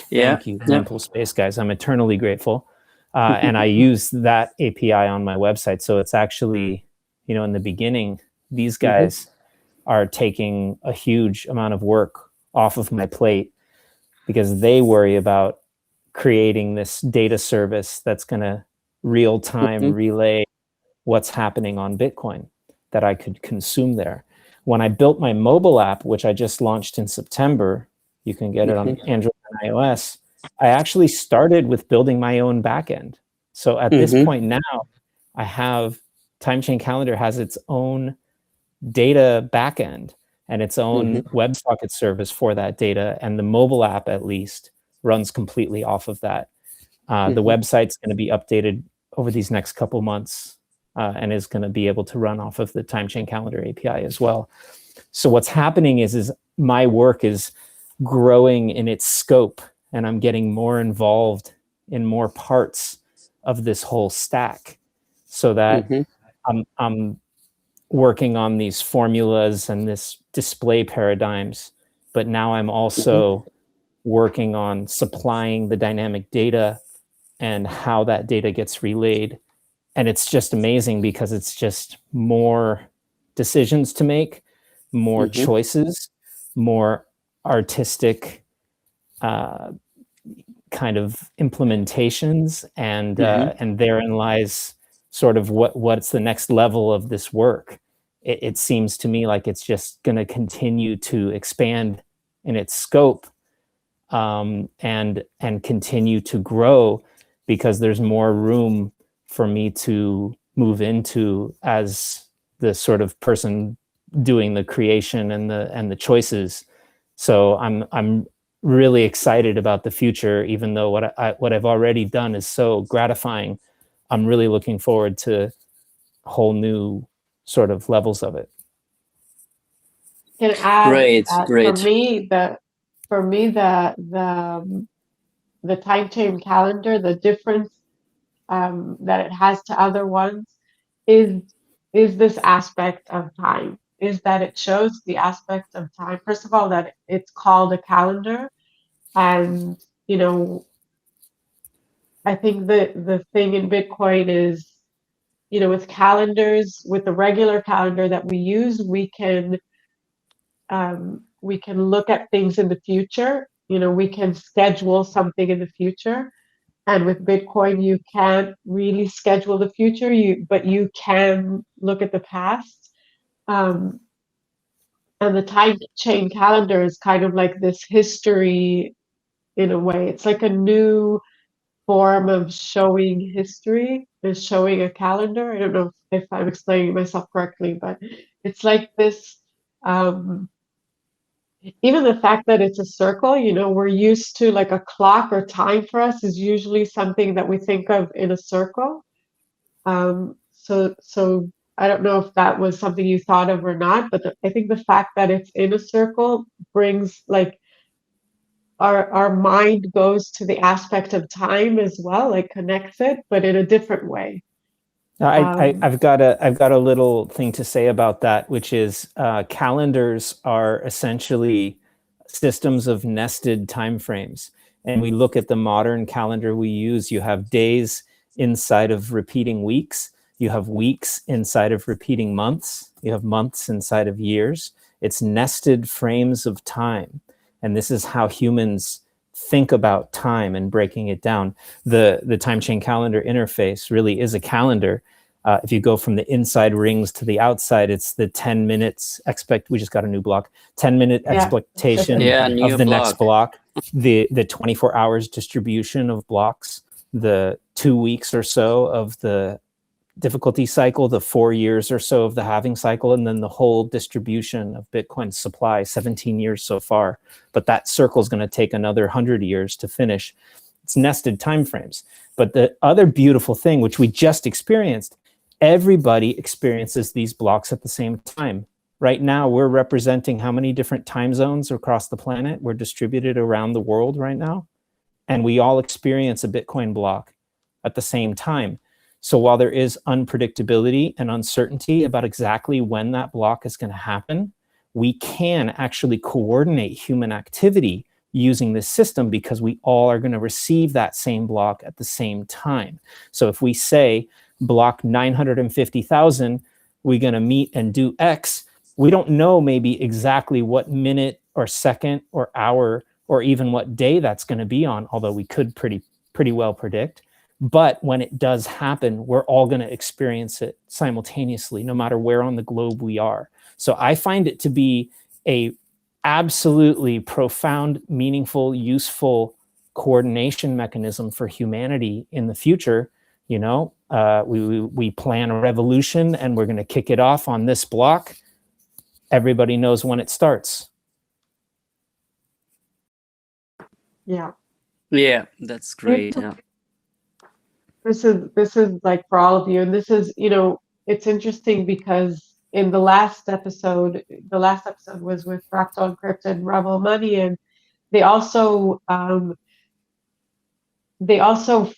Thank you, Mempool Space guys. I'm eternally grateful. And I use that API on my website. So it's actually, in the beginning, these guys are taking a huge amount of work off of my plate, because they worry about creating this data service that's going to real-time relay what's happening on Bitcoin that I could consume there. When I built my mobile app, which I just launched in September, you can get it on Android and iOS, I actually started with building my own backend. So at this point now, I have Timechain Calendar has its own data backend and its own WebSocket service for that data. And the mobile app, at least, runs completely off of that. The website's going to be updated over these next couple months, and is going to be able to run off of the Timechain Calendar API as well. So what's happening is my work is growing in its scope, and I'm getting more involved in more parts of this whole stack, so that I'm working on these formulas and this display paradigms, but now I'm also working on supplying the dynamic data and how that data gets relayed. And it's just amazing, because it's just more decisions to make, more choices, more artistic kind of implementations, and therein lies sort of what's the next level of this work. It seems to me like it's just going to continue to expand in its scope, and continue to grow, because there's more room for me to move into as the sort of person doing the creation and the choices. So I'm really excited about the future, even though what I've already done is so gratifying. I'm really looking forward to whole new sort of levels of it. Can add Great, that great. for me the Timechain calendar, the difference that it has to other ones is this aspect of time, is that it shows the aspect of time. First of all, that it's called a calendar, and I think the thing in Bitcoin is, with calendars, with the regular calendar that we use, we can look at things in the future. We can schedule something in the future. And with Bitcoin, you can't really schedule the future, but you can look at the past. And the time chain calendar is kind of like this history in a way. It's like a new form of showing history, is showing a calendar. I don't know if I'm explaining myself correctly, but it's like this. Even the fact that it's a circle, we're used to, like, a clock or time for us is usually something that we think of in a circle. So I don't know if that was something you thought of or not, but I think the fact that it's in a circle brings, like, our mind goes to the aspect of time as well, like connects it, but in a different way. I've got a little thing to say about that, which is calendars are essentially systems of nested time frames. And we look at the modern calendar we use, you have days inside of repeating weeks, you have weeks inside of repeating months, you have months inside of years. It's nested frames of time. And this is how humans think about time and breaking it down. The Timechain calendar interface really is a calendar. If you go from the inside rings to the outside, it's the 10 minutes we just got a new block, 10-minute expectation of the next block, the 24 hours distribution of blocks, the 2 weeks or so of the difficulty cycle, the 4 years or so of the halving cycle, and then the whole distribution of Bitcoin supply, 17 years so far. But that circle is going to take another 100 years to finish. It's nested timeframes. But the other beautiful thing, which we just experienced, everybody experiences these blocks at the same time. Right now, we're representing how many different time zones across the planet? We're distributed around the world right now. And we all experience a Bitcoin block at the same time. So while there is unpredictability and uncertainty about exactly when that block is going to happen, we can actually coordinate human activity using this system, because we all are going to receive that same block at the same time. So if we say block 950,000, we're going to meet and do X, we don't know maybe exactly what minute or second or hour or even what day that's going to be on, although we could pretty well predict. But when it does happen, we're all going to experience it simultaneously, no matter where on the globe we are. So I find it to be a absolutely profound, meaningful, useful coordination mechanism for humanity in the future. We plan a revolution and we're going to kick it off on this block. Everybody knows when it starts. Yeah, that's great. Yeah. This is like for all of you, and this is, it's interesting because in the last episode was with Fractal Encrypted Rebel Money, and they also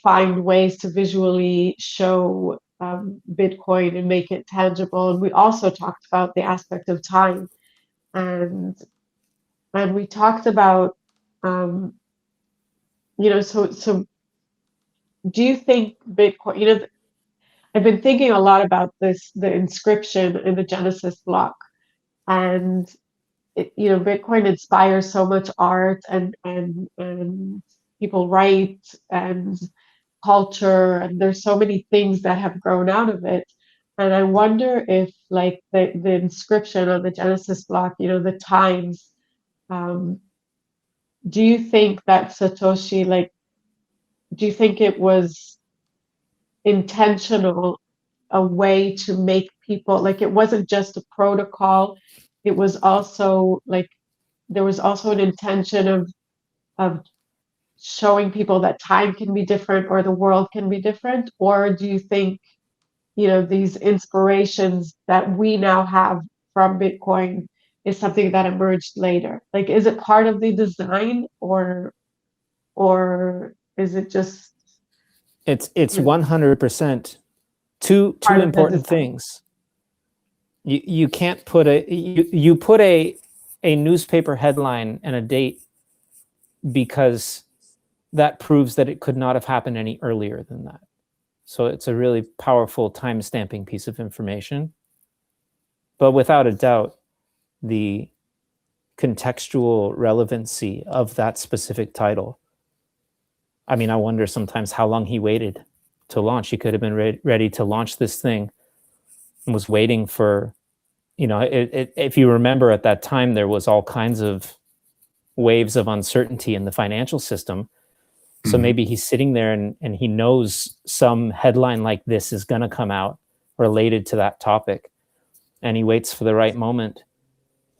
find ways to visually show Bitcoin and make it tangible. And we also talked about the aspect of time, and we talked about so do you think Bitcoin, I've been thinking a lot about this, the inscription in the Genesis block, and Bitcoin inspires so much art and people write and culture, and there's so many things that have grown out of it. And I wonder if, like, the inscription on the Genesis block, the times, do you think that Satoshi, like, do you think it was intentional, a way to make people, like, it wasn't just a protocol, it was also like, there was also an intention of showing people that time can be different or the world can be different? Or do you think, these inspirations that we now have from Bitcoin is something that emerged later? Like, is it part of the design, or is it just It's you know, 100% two part of the important design? things. You can't put you put a newspaper headline and a date because that proves that it could not have happened any earlier than that. So it's a really powerful time stamping piece of information. But without a doubt, the contextual relevancy of that specific title. I mean, I wonder sometimes how long he waited to launch. He could have been ready to launch this thing and was waiting for, if you remember at that time, there was all kinds of waves of uncertainty in the financial system. So maybe he's sitting there and he knows some headline like this is going to come out related to that topic. And he waits for the right moment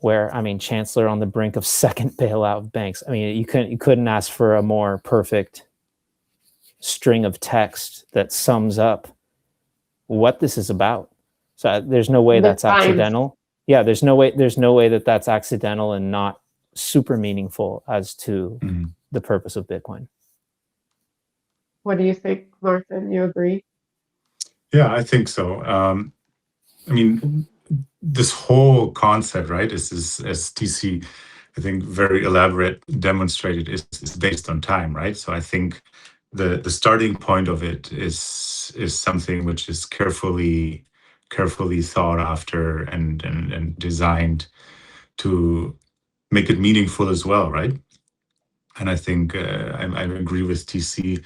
where, I mean, Chancellor on the brink of second bailout of banks. I mean, you couldn't ask for a more perfect string of text that sums up what this is about. So there's no way that's accidental. Yeah, there's no way that that's accidental and not super meaningful as to the purpose of Bitcoin. What do you think, Martin? You agree? Yeah, I think so. I mean, this whole concept, right, is as TC, I think, very elaborate demonstrated, is based on time, right? So I think the starting point of it is something which is carefully thought after and designed to make it meaningful as well, right? And I think I agree with TC.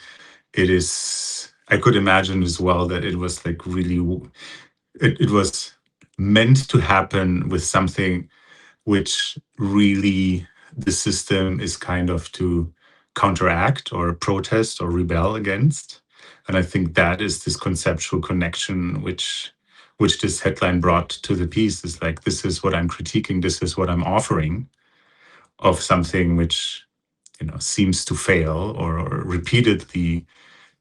It is. I could imagine as well that it was like really. It was meant to happen with something which really the system is kind of to counteract or protest or rebel against. And I think that is this conceptual connection which this headline brought to the piece, is like, this is what I'm critiquing, this is what I'm offering of something which, seems to fail or repeatedly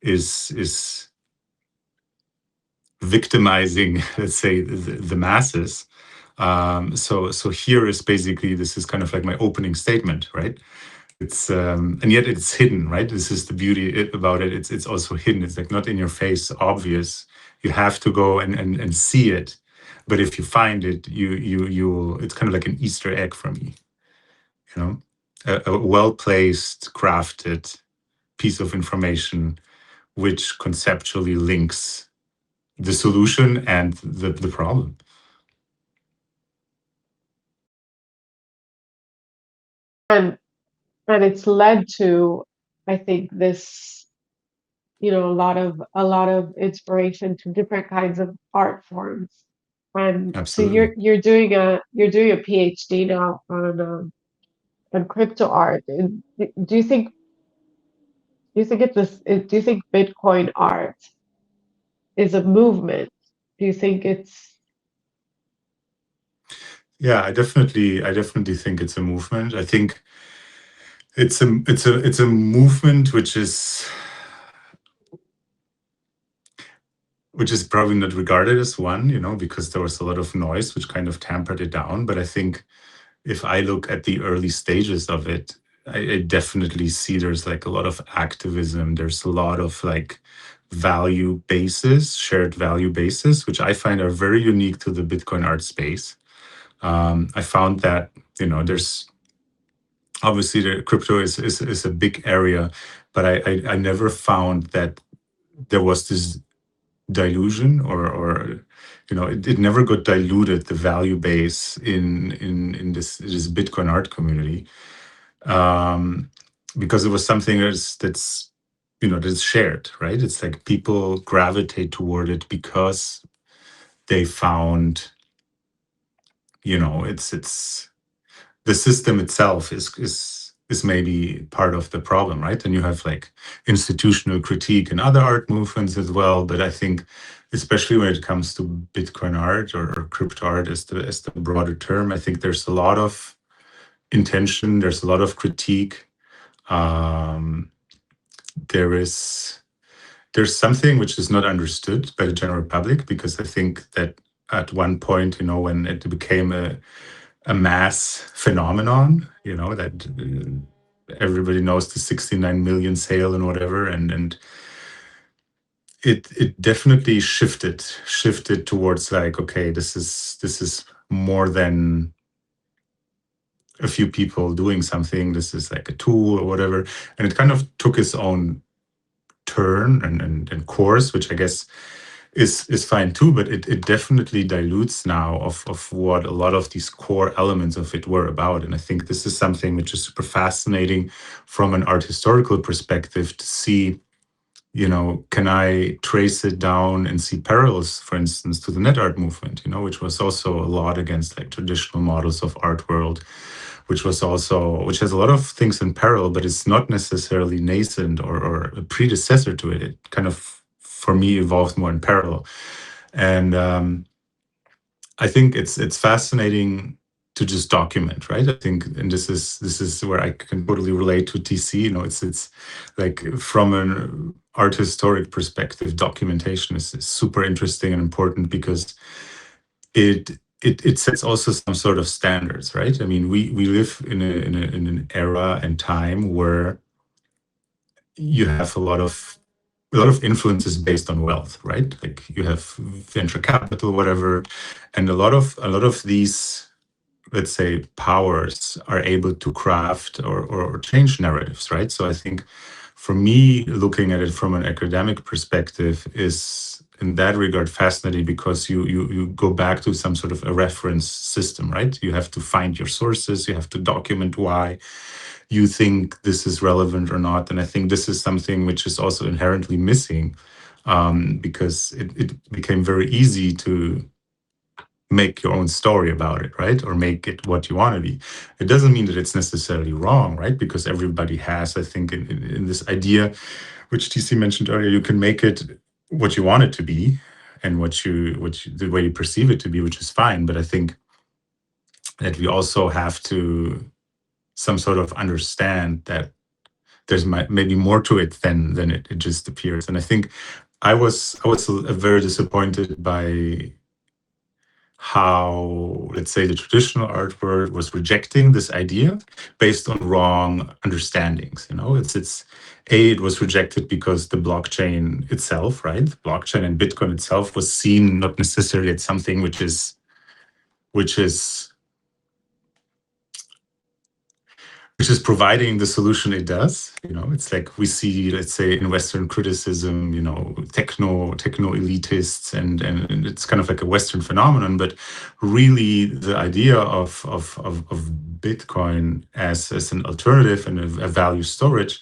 is victimizing, let's say, the masses. So here is basically, this is kind of like my opening statement, right? It's and yet it's hidden, right? This is the beauty about it. It's also hidden. It's like not in your face, obvious. You have to go and see it. But if you find it, you it's kind of like an Easter egg for me, a well-placed, crafted piece of information which conceptually links the solution and the problem. And it's led to, I think, this, a lot of inspiration to different kinds of art forms. And Absolutely. so you're doing a PhD now on crypto art. And do you think Bitcoin art is a movement? Do you think it's Yeah, I definitely think it's a movement. I think it's a movement which is probably not regarded as one, because there was a lot of noise which kind of tampered it down. But I think if I look at the early stages of it, I definitely see there's like a lot of activism. There's a lot of like shared value bases, which I find are very unique to the Bitcoin art space. I found that, there's obviously the crypto is a big area, but I never found that there was this dilution or it never got diluted, the value base in this Bitcoin art community, because it was something that's shared, right? It's like people gravitate toward it because they found, it's the system itself is is maybe part of the problem, right? And you have like institutional critique and other art movements as well. But I think, especially when it comes to Bitcoin art or crypto art as the broader term, I think there's a lot of intention, there's a lot of critique. There's something which is not understood by the general public, because I think that at one point, when it became a mass phenomenon, that everybody knows the 69 million sale and whatever, and it definitely shifted towards like, okay, this is more than a few people doing something. This is like a tool or whatever, and it kind of took its own turn and course, which I guess is fine too, but it definitely dilutes now of what a lot of these core elements of it were about. And I think this is something which is super fascinating from an art historical perspective to see, can I trace it down and see parallels, for instance, to the net art movement, which was also a lot against like traditional models of art world, which has a lot of things in parallel, but it's not necessarily nascent or a predecessor to it. It kind of, for me, evolved more in parallel. And I think it's fascinating to just document, right? I think, and this is where I can totally relate to TC. It's like, from an art historic perspective, documentation is super interesting and important, because it sets also some sort of standards, right? I mean, we live in an era and time where you have a lot of influences based on wealth, right? Like, you have venture capital, whatever, and a lot of these, let's say, powers are able to craft or change narratives, right? So I think, for me, looking at it from an academic perspective is, in that regard, fascinating, because you go back to some sort of a reference system, right? You have to find your sources, you have to document why you think this is relevant or not. And I think this is something which is also inherently missing, because it became very easy to make your own story about it, right? Or make it what you want to be. It doesn't mean that it's necessarily wrong, right? Because everybody has, I think, in this idea, which TC mentioned earlier, you can make it what you want it to be, and the way you perceive it to be, which is fine. But I think that we also have to some sort of understand that there's maybe more to it than it just appears. And I think I was very disappointed by how, let's say, the traditional art world was rejecting this idea based on wrong understandings. It was rejected because the blockchain itself, right? The blockchain and Bitcoin itself was seen not necessarily as something which is providing the solution it does. It's like we see, let's say, in Western criticism, techno elitists, and it's kind of like a Western phenomenon. But really, the idea of Bitcoin as an alternative and a value storage,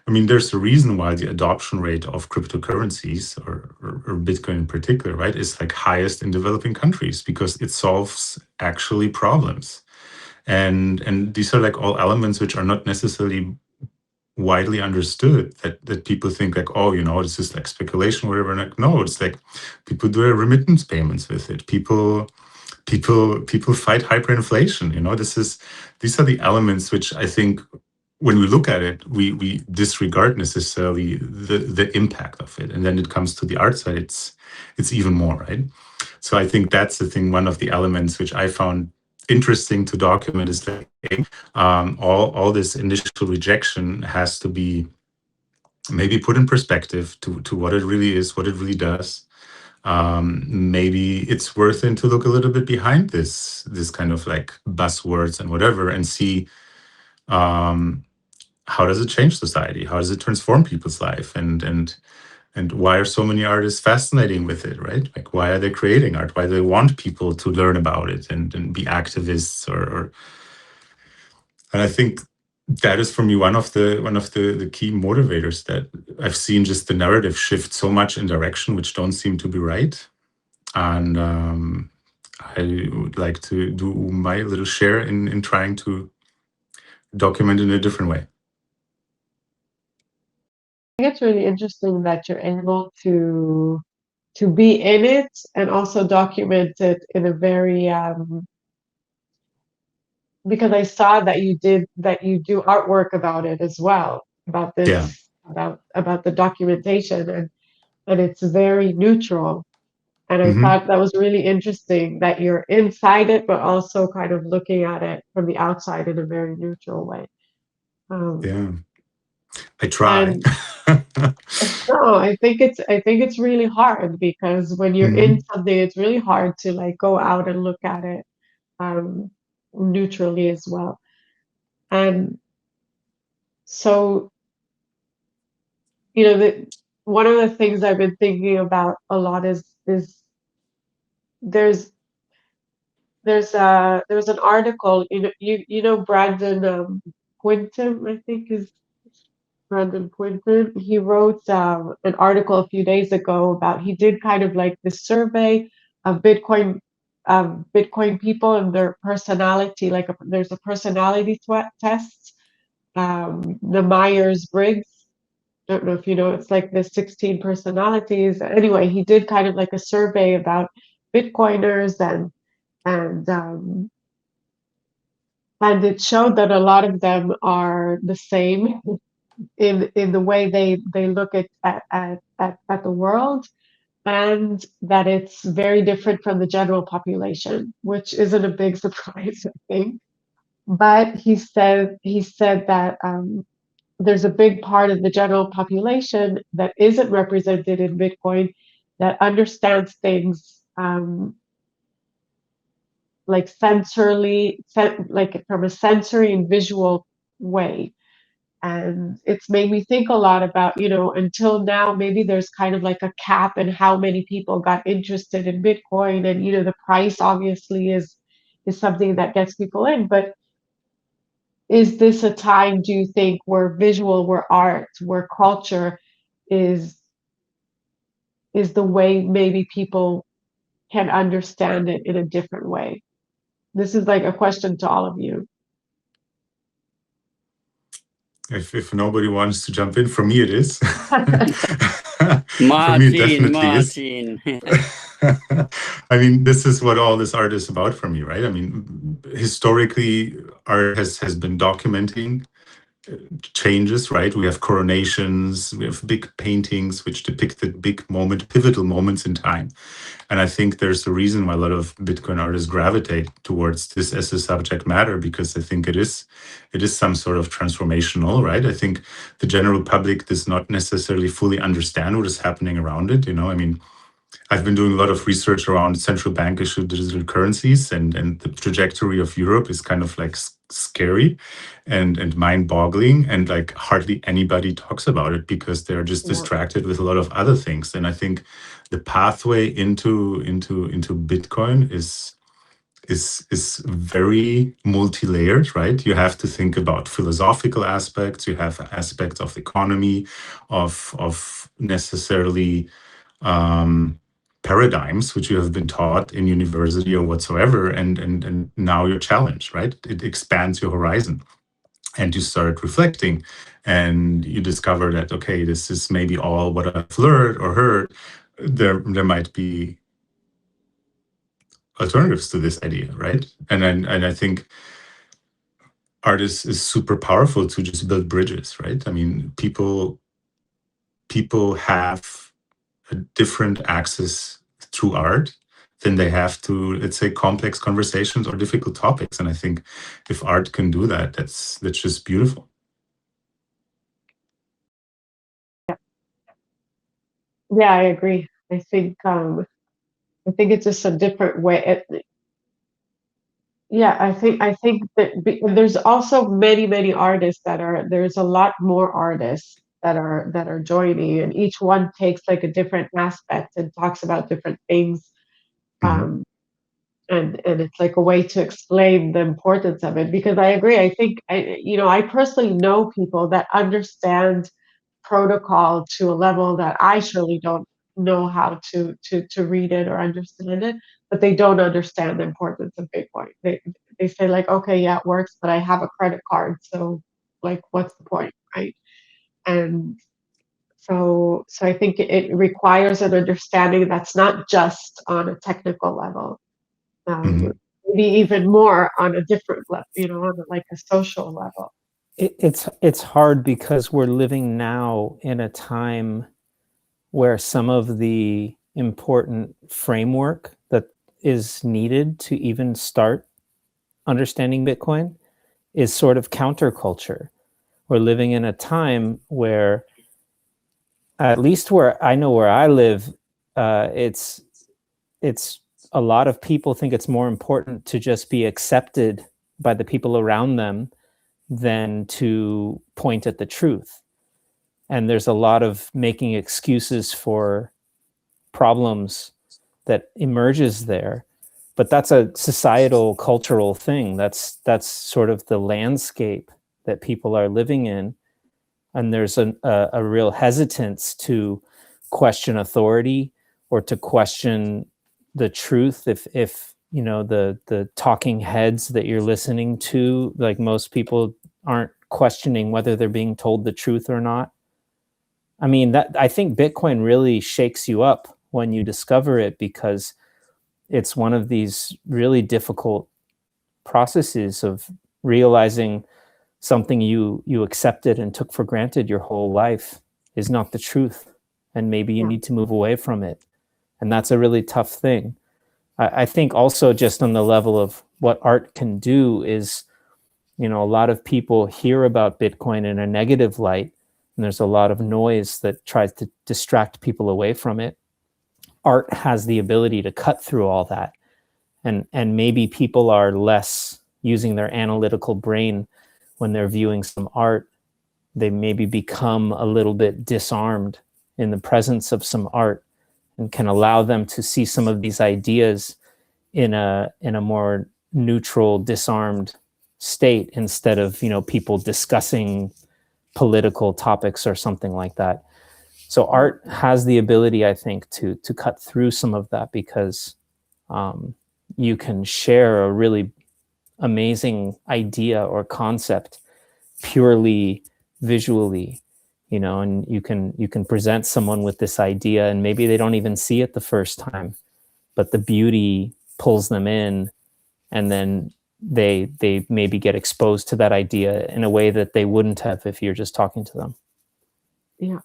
I mean, there's a reason why the adoption rate of cryptocurrencies or Bitcoin in particular, right, is like highest in developing countries, because it solves actually problems. And these are like all elements which are not necessarily widely understood, that people think like, oh, this is like speculation or whatever. And like, no, it's like people do remittance payments with it. People fight hyperinflation. These are the elements which I think, when we look at it, we disregard necessarily the impact of it. And then it comes to the art side, it's even more, right? So I think that's the thing. One of the elements which I found interesting to document is that all this initial rejection has to be maybe put in perspective to what it really is, what it really does. Maybe it's worth it to look a little bit behind this kind of like buzzwords and whatever, and see how does it change society? How does it transform people's life? And why are so many artists fascinating with it, right? Like, why are they creating art? Why do they want people to learn about it and be activists? And I think that is, for me, one of the key motivators, that I've seen just the narrative shift so much in direction which don't seem to be right. And I would like to do my little share in trying to document in a different way. I think it's really interesting that you're able to be in it and also document it in a very because I saw that you do artwork about it as well, about this, Yeah. about the documentation, and it's very neutral. And I Mm-hmm. thought that was really interesting that you're inside it, but also kind of looking at it from the outside in a very neutral way. Yeah, I try. And no, I think it's really hard because when you're Mm-hmm. in something, it's really hard to like go out and look at it neutrally as well. And so, one of the things I've been thinking about a lot is there's there's an article, Brandon Quinton, I think is Brandon Quinton. He wrote an article a few days ago about he did kind of like this survey of Bitcoin people and their personality. Like there's a personality test, the Myers-Briggs. Don't know if you know. It's like the 16 personalities. Anyway, he did kind of like a survey about Bitcoiners and and it showed that a lot of them are the same in the way they look at the world, and that it's very different from the general population, which isn't a big surprise, I think. But he said that there's a big part of the general population that isn't represented in Bitcoin that understands things like like from a sensory and visual way. And it's made me think a lot about, until now, maybe there's kind of like a cap in how many people got interested in Bitcoin. And, the price obviously is something that gets people in. But is this a time, do you think, where art, where culture is the way maybe people can understand it in a different way? This is like a question to all of you. If nobody wants to jump in, for me it is. For Martin, me, it definitely Martin. I mean, this is what all this art is about for me, right? I mean, historically, art has been documenting changes, right? We have coronations, we have big paintings which depicted big pivotal moments in time. And I think there's a reason why a lot of Bitcoin artists gravitate towards this as a subject matter, because I think it is some sort of transformational, right? I think the general public does not necessarily fully understand what is happening around it. I mean, I've been doing a lot of research around central bank issued digital currencies, and the trajectory of Europe is kind of like scary and mind-boggling, and like hardly anybody talks about it because they're just distracted with a lot of other things. And I think the pathway into Bitcoin is very multi-layered, right? You have to think about philosophical aspects, you have aspects of economy, of necessarily paradigms which you have been taught in university or whatsoever, and now you're challenged, right? It expands your horizon, and you start reflecting, and you discover that, okay, this is maybe all what I've learned or heard. There might be alternatives to this idea, right? And I think art is super powerful to just build bridges, right? I mean, people have a different access to art than they have to, let's say, complex conversations or difficult topics. And I think if art can do that, that's just beautiful. Yeah, I agree. I think it's just a different way. Yeah, I think that there's also many artists there's a lot more artists that are joining, and each one takes like a different aspect and talks about different things. Mhm. And it's like a way to explain the importance of it, because I agree. I think I personally know people that understand protocol to a level that I surely don't know how to read it or understand it, but they don't understand the importance of Bitcoin. they say like, okay, yeah, it works, but I have a credit card, so like, what's the point, right? And so I think it requires an understanding that's not just on a technical level, Mhm. maybe even more on a different level, on like a social level. It's hard because we're living now in a time where some of the important framework that is needed to even start understanding Bitcoin is sort of counterculture. We're living in a time where, at least where I know where I live, it's a lot of people think it's more important to just be accepted by the people around them than to point at the truth. And there's a lot of making excuses for problems that emerges there. But that's a societal, cultural thing. That's sort of the landscape that people are living in. And there's a real hesitance to question authority or to question the truth. If the talking heads that you're listening to, like, most people aren't questioning whether they're being told the truth or not. I mean, I think Bitcoin really shakes you up when you discover it, because it's one of these really difficult processes of realizing something you accepted and took for granted your whole life is not the truth, and maybe you need to move away from it. And that's a really tough thing. I think also, just on the level of what art can do, is, a lot of people hear about Bitcoin in a negative light, and there's a lot of noise that tries to distract people away from it. Art has the ability to cut through all that, and maybe people are less using their analytical brain when they're viewing some art. They maybe become a little bit disarmed in the presence of some art, and can allow them to see some of these ideas in a more neutral, disarmed state, instead of people discussing political topics or something like that. So art has the ability, I think, to cut through some of that, because you can share a really amazing idea or concept purely visually, and you can present someone with this idea, and maybe they don't even see it the first time, but the beauty pulls them in, and then they maybe get exposed to that idea in a way that they wouldn't have if you're just talking to them. Yeah.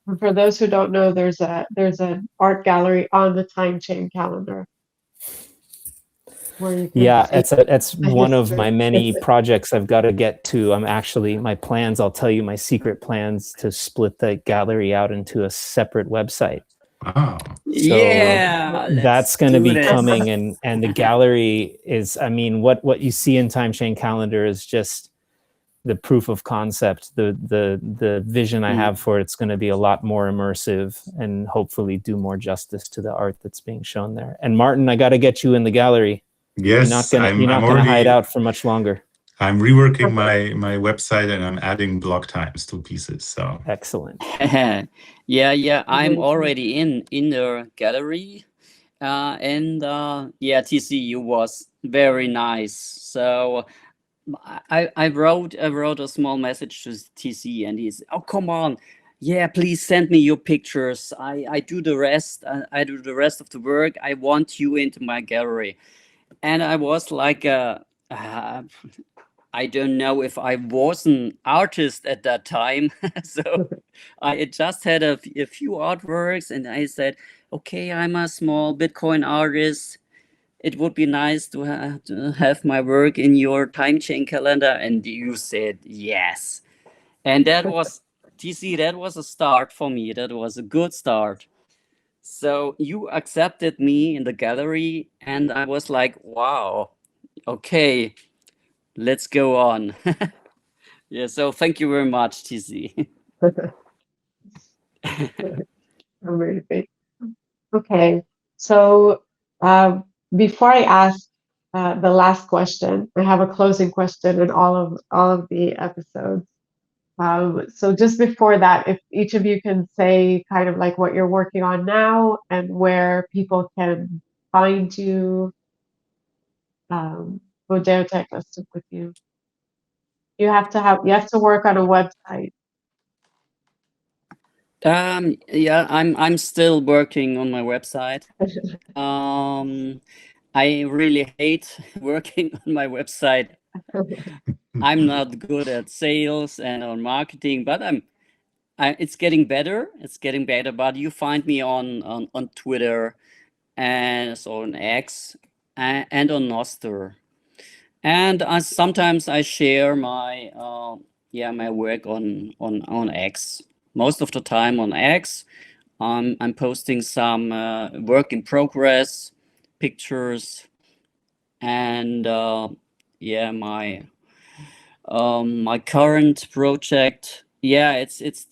And for those who don't know, there's an art gallery on the Timechain Calendar where you can it's one of my many projects I've got to get to. I'll tell you my secret plans to split the gallery out into a separate website. Wow. So that's going to be coming, and the gallery is, what you see in Timechain Calendar is just the proof of concept. The vision I have for it's going to be a lot more immersive, and hopefully do more justice to the art that's being shown there. And Martin, I got to get you in the gallery. Yes, you're not going to hide out for much longer. I'm reworking my website, and I'm adding block times to pieces. So excellent. Yeah. I'm already in the gallery, and TCU was very nice. So I wrote a small message to TC, and he's, oh, come on, yeah, please send me your pictures. I do the rest. I do the rest of the work. I want you into my gallery. And I was like, I don't know if I was an artist at that time. So I just had a few artworks, and I said, okay, I'm a small Bitcoin artist. It would be nice to have my work in your Timechain calendar. And you said yes. And that was, TC, that was a start for me. That was a good start. So you accepted me in the gallery, and I was like, wow, okay, let's go on. Yeah, so thank you very much, TC. Amazing. Okay, so before I ask the last question, I have a closing question in all of the episodes. So just before that, if each of you can say kind of like what you're working on now and where people can find you, Modeotec has to with you. You have to work on a website. Yeah, I'm still working on my website. I really hate working on my website. I'm not good at sales and on marketing, but it's getting better. It's getting better. But you find me on Twitter and so on X and on Noster. And sometimes I share my my work on X. Most of the time on X, I'm posting some work in progress pictures, and my current project. Yeah, it's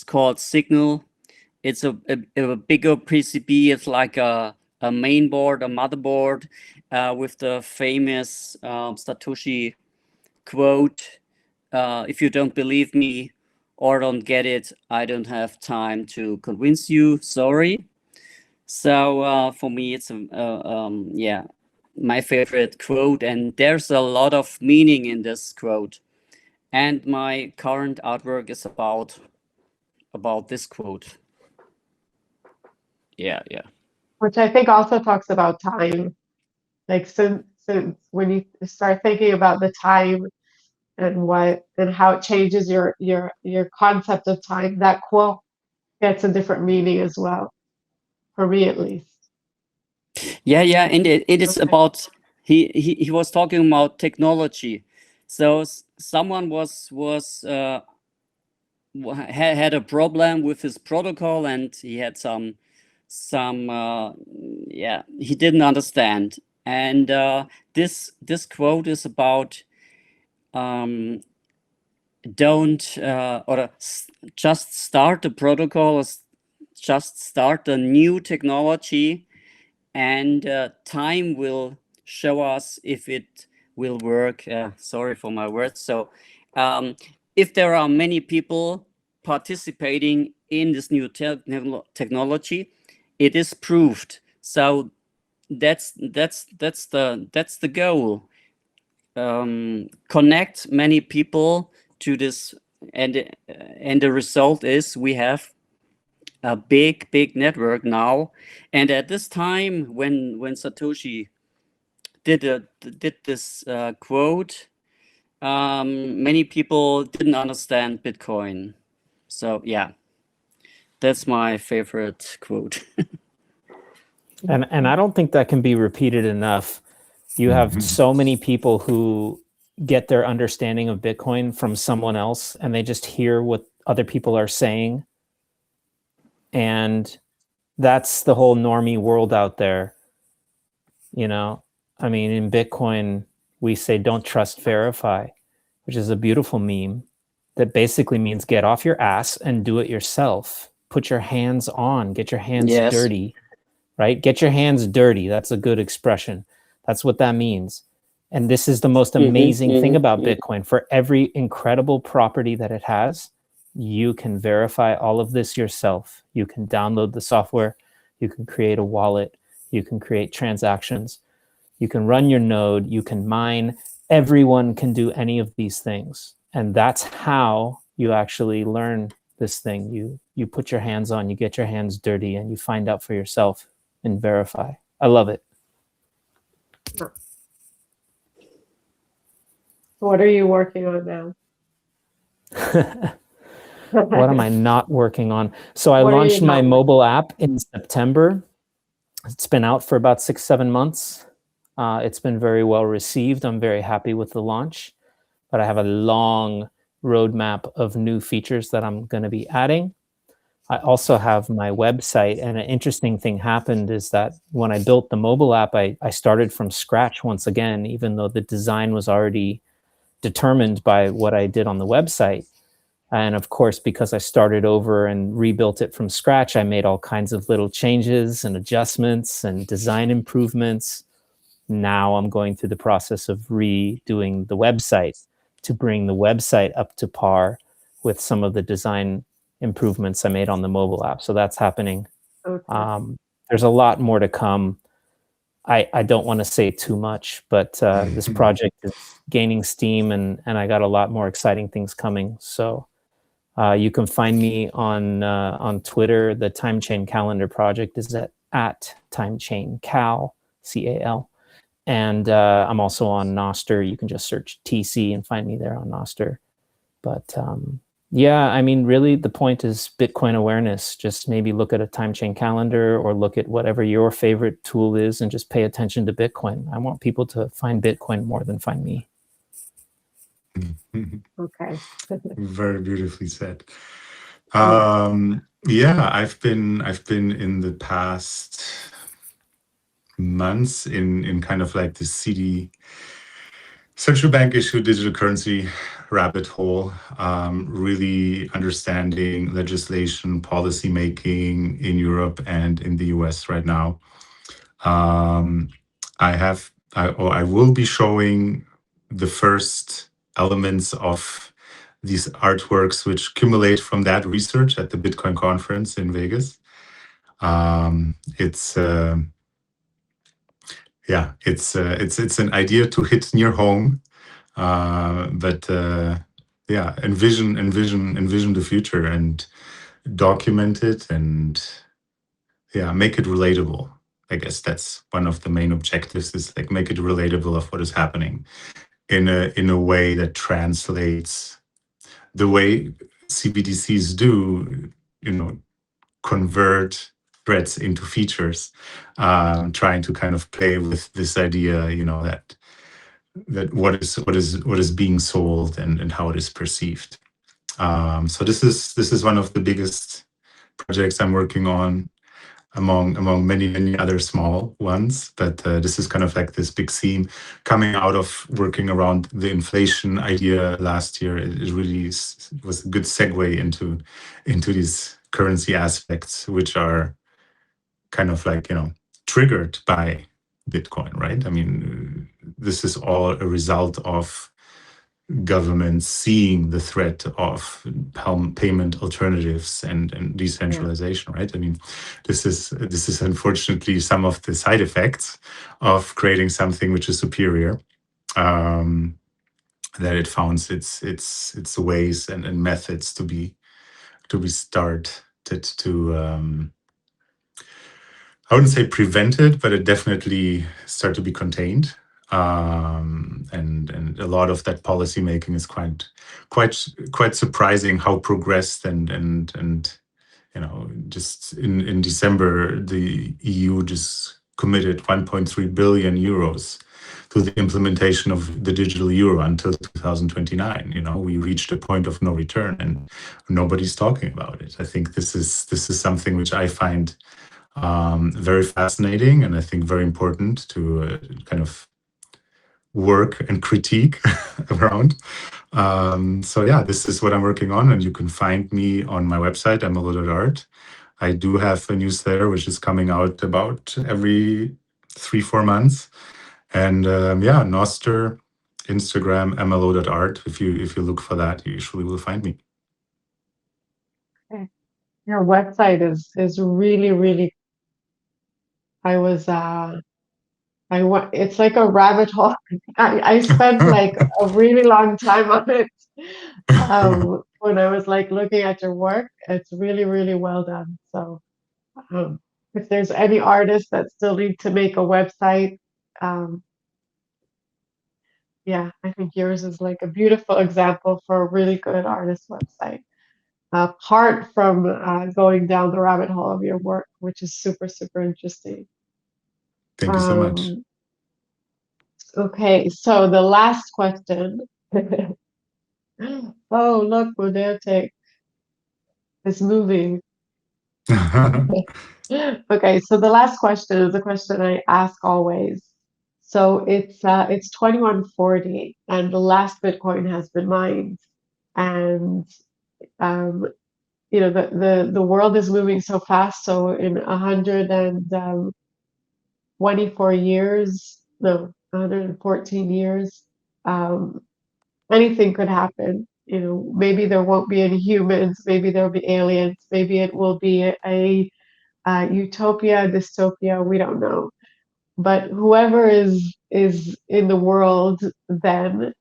called Signal. It's a bigger PCB. It's like a main board, a motherboard, with the famous Satoshi quote, if you don't believe me or don't get it, I don't have time to convince you, sorry. So for me, it's my favorite quote, and there's a lot of meaning in this quote. And my current artwork is about this quote. Yeah. Which I think also talks about time. Like since when you start thinking about the time and how it changes your concept of time, that quote gets a different meaning as well, for me at least. Yeah, and it is about he was talking about technology. So someone had a problem with his protocol, and he had some he didn't understand. And this quote is about don't just start the protocol, or just start a new technology, and time will show us if it will work. Sorry for my words. So if there are many people participating in this new technology, it is proved. So that's the goal. Connect many people to this, and the result is we have a big network now. And at this time, when Satoshi did this quote, many people didn't understand Bitcoin. So yeah, that's my favorite quote. And I don't think that can be repeated enough. You have so many people who get their understanding of Bitcoin from someone else, and they just hear what other people are saying. And that's the whole normie world out there. You know, I mean, in Bitcoin, we say, don't trust, verify, which is a beautiful meme that basically means get off your ass and do it yourself. Put your hands on, get your hands dirty, right? Get your hands dirty. That's a good expression. That's what that means. And this is the most amazing thing about Bitcoin. For every incredible property that it has, you can verify all of this yourself. You can download the software. You can create a wallet. You can create transactions. You can run your node. You can mine. Everyone can do any of these things. And that's how you actually learn this thing. You put your hands on, you get your hands dirty, and you find out for yourself and verify. I love it. What are you working on now? What am I not working on? So I launched my mobile app in September. It's been out for about 6-7 months. It's been very well received. I'm very happy with the launch, but I have a long roadmap of new features that I'm going to be adding. I also have my website, and an interesting thing happened is that when I built the mobile app, I started from scratch once again, even though the design was already determined by what I did on the website. And of course, because I started over and rebuilt it from scratch, I made all kinds of little changes and adjustments and design improvements. Now I'm going through the process of redoing the website to bring the website up to par with some of the design improvements I made on the mobile app. So that's happening. Okay. There's a lot more to come. I don't want to say too much, but this project is gaining steam, and I got a lot more exciting things coming. So you can find me on Twitter. The Timechain Calendar project is at Timechain Cal, CAL. And I'm also on Nostr. You can just search TC and find me there on Nostr. But yeah, I mean, really, the point is Bitcoin awareness. Just maybe look at a Timechain Calendar or look at whatever your favorite tool is and just pay attention to Bitcoin. I want people to find Bitcoin more than find me. Okay. Very beautifully said. Yeah, I've been in the past months in kind of like the CD central bank issue digital currency rabbit hole, really understanding legislation, policy making in Europe and in the US right now. I will be showing the first elements of these artworks which accumulate from that research at the Bitcoin conference in Vegas. It's an idea to hit near home, but yeah, envision the future and document it, and yeah, make it relatable. I guess that's one of the main objectives, is like make it relatable of what is happening in a way that translates the way CBDCs do, convert threats into features, trying to kind of play with this idea, that what is being sold and how it is perceived. So this is one of the biggest projects I'm working on, among many other small ones, but this is kind of like this big theme coming out of working around the inflation idea last year. It really was a good segue into these currency aspects, which are kind of like triggered by Bitcoin, right? I mean, this is all a result of governments seeing the threat of payment alternatives and decentralization, right? I mean, this is unfortunately some of the side effects of creating something which is superior, that it found its ways and methods to be started to I wouldn't say prevented, but it definitely started to be contained. And a lot of that policy making is quite surprising how progressed and just in December the EU just committed 1.3 billion euros to the implementation of the digital euro until 2029. We reached a point of no return, and nobody's talking about it. I think this is something which I find very fascinating, and I think very important to kind of work and critique around. So yeah, this is what I'm working on, and you can find me on my website, mlo.art. I do have a newsletter which is coming out about every 3-4 months, and yeah, Nostr, Instagram, mlo.art. If you look for that, you usually will find me. Okay. Your website is really, really. It's like a rabbit hole. I spent like a really long time on it. When I was like looking at your work, it's really, really well done. So if there's any artists that still need to make a website, yeah, I think yours is like a beautiful example for a really good artist website. Apart from going down the rabbit hole of your work, which is super, super interesting. Thank you so much. Okay, so the last question. Oh, look, Modeotec is moving. Okay, so the last question is a question I ask always. So it's 2140, and the last Bitcoin has been mined, and the world is moving so fast. So in 124 years, no, 114 years, anything could happen. Maybe there won't be any humans, maybe there'll be aliens, maybe it will be a utopia, dystopia, we don't know. But whoever is in the world then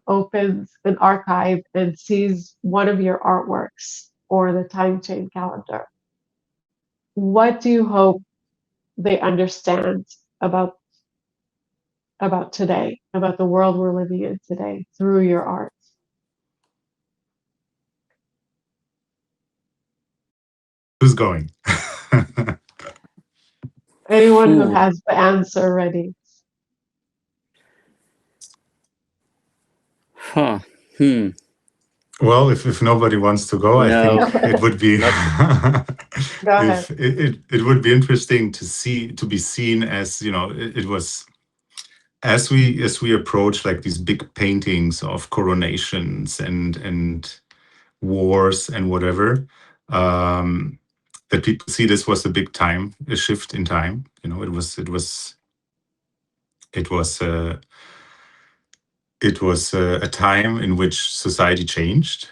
opens an archive and sees one of your artworks or the Timechain Calendar, what do you hope they understand about today, about the world we're living in today through your art? Who's going? Anyone who Ooh. has the answer ready. Huh. Hmm. Well, if nobody wants to go, I No. think it would be Go ahead. it would be interesting to be seen as, it was as we approach like these big paintings of coronations and wars and whatever, that people see this was a shift in time. It was a time in which society changed.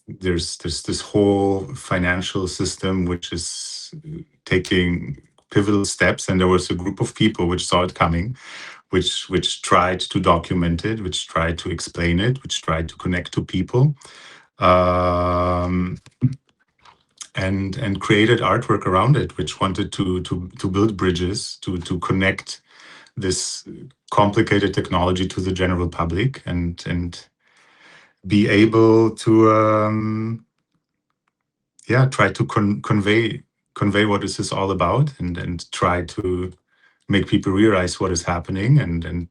There's this whole financial system which is taking pivotal steps, and there was a group of people which saw it coming, which tried to document it, which tried to explain it, which tried to connect to people, and created artwork around it, which wanted to build bridges to connect this complicated technology to the general public and be able to try to convey what this is all about, and try to make people realize what is happening and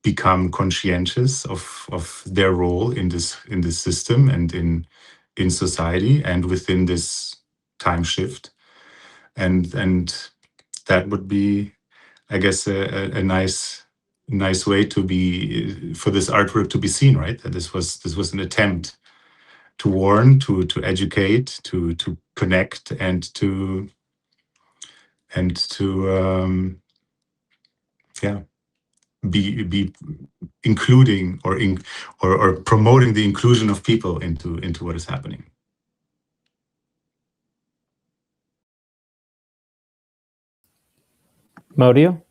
become conscientious of their role in this system and in society and within this time shift. And that would be, I guess, a nice way to be for this artwork to be seen, right? That this was an attempt to warn, to educate, to connect, and to be including or promoting the inclusion of people into what is happening. Modio?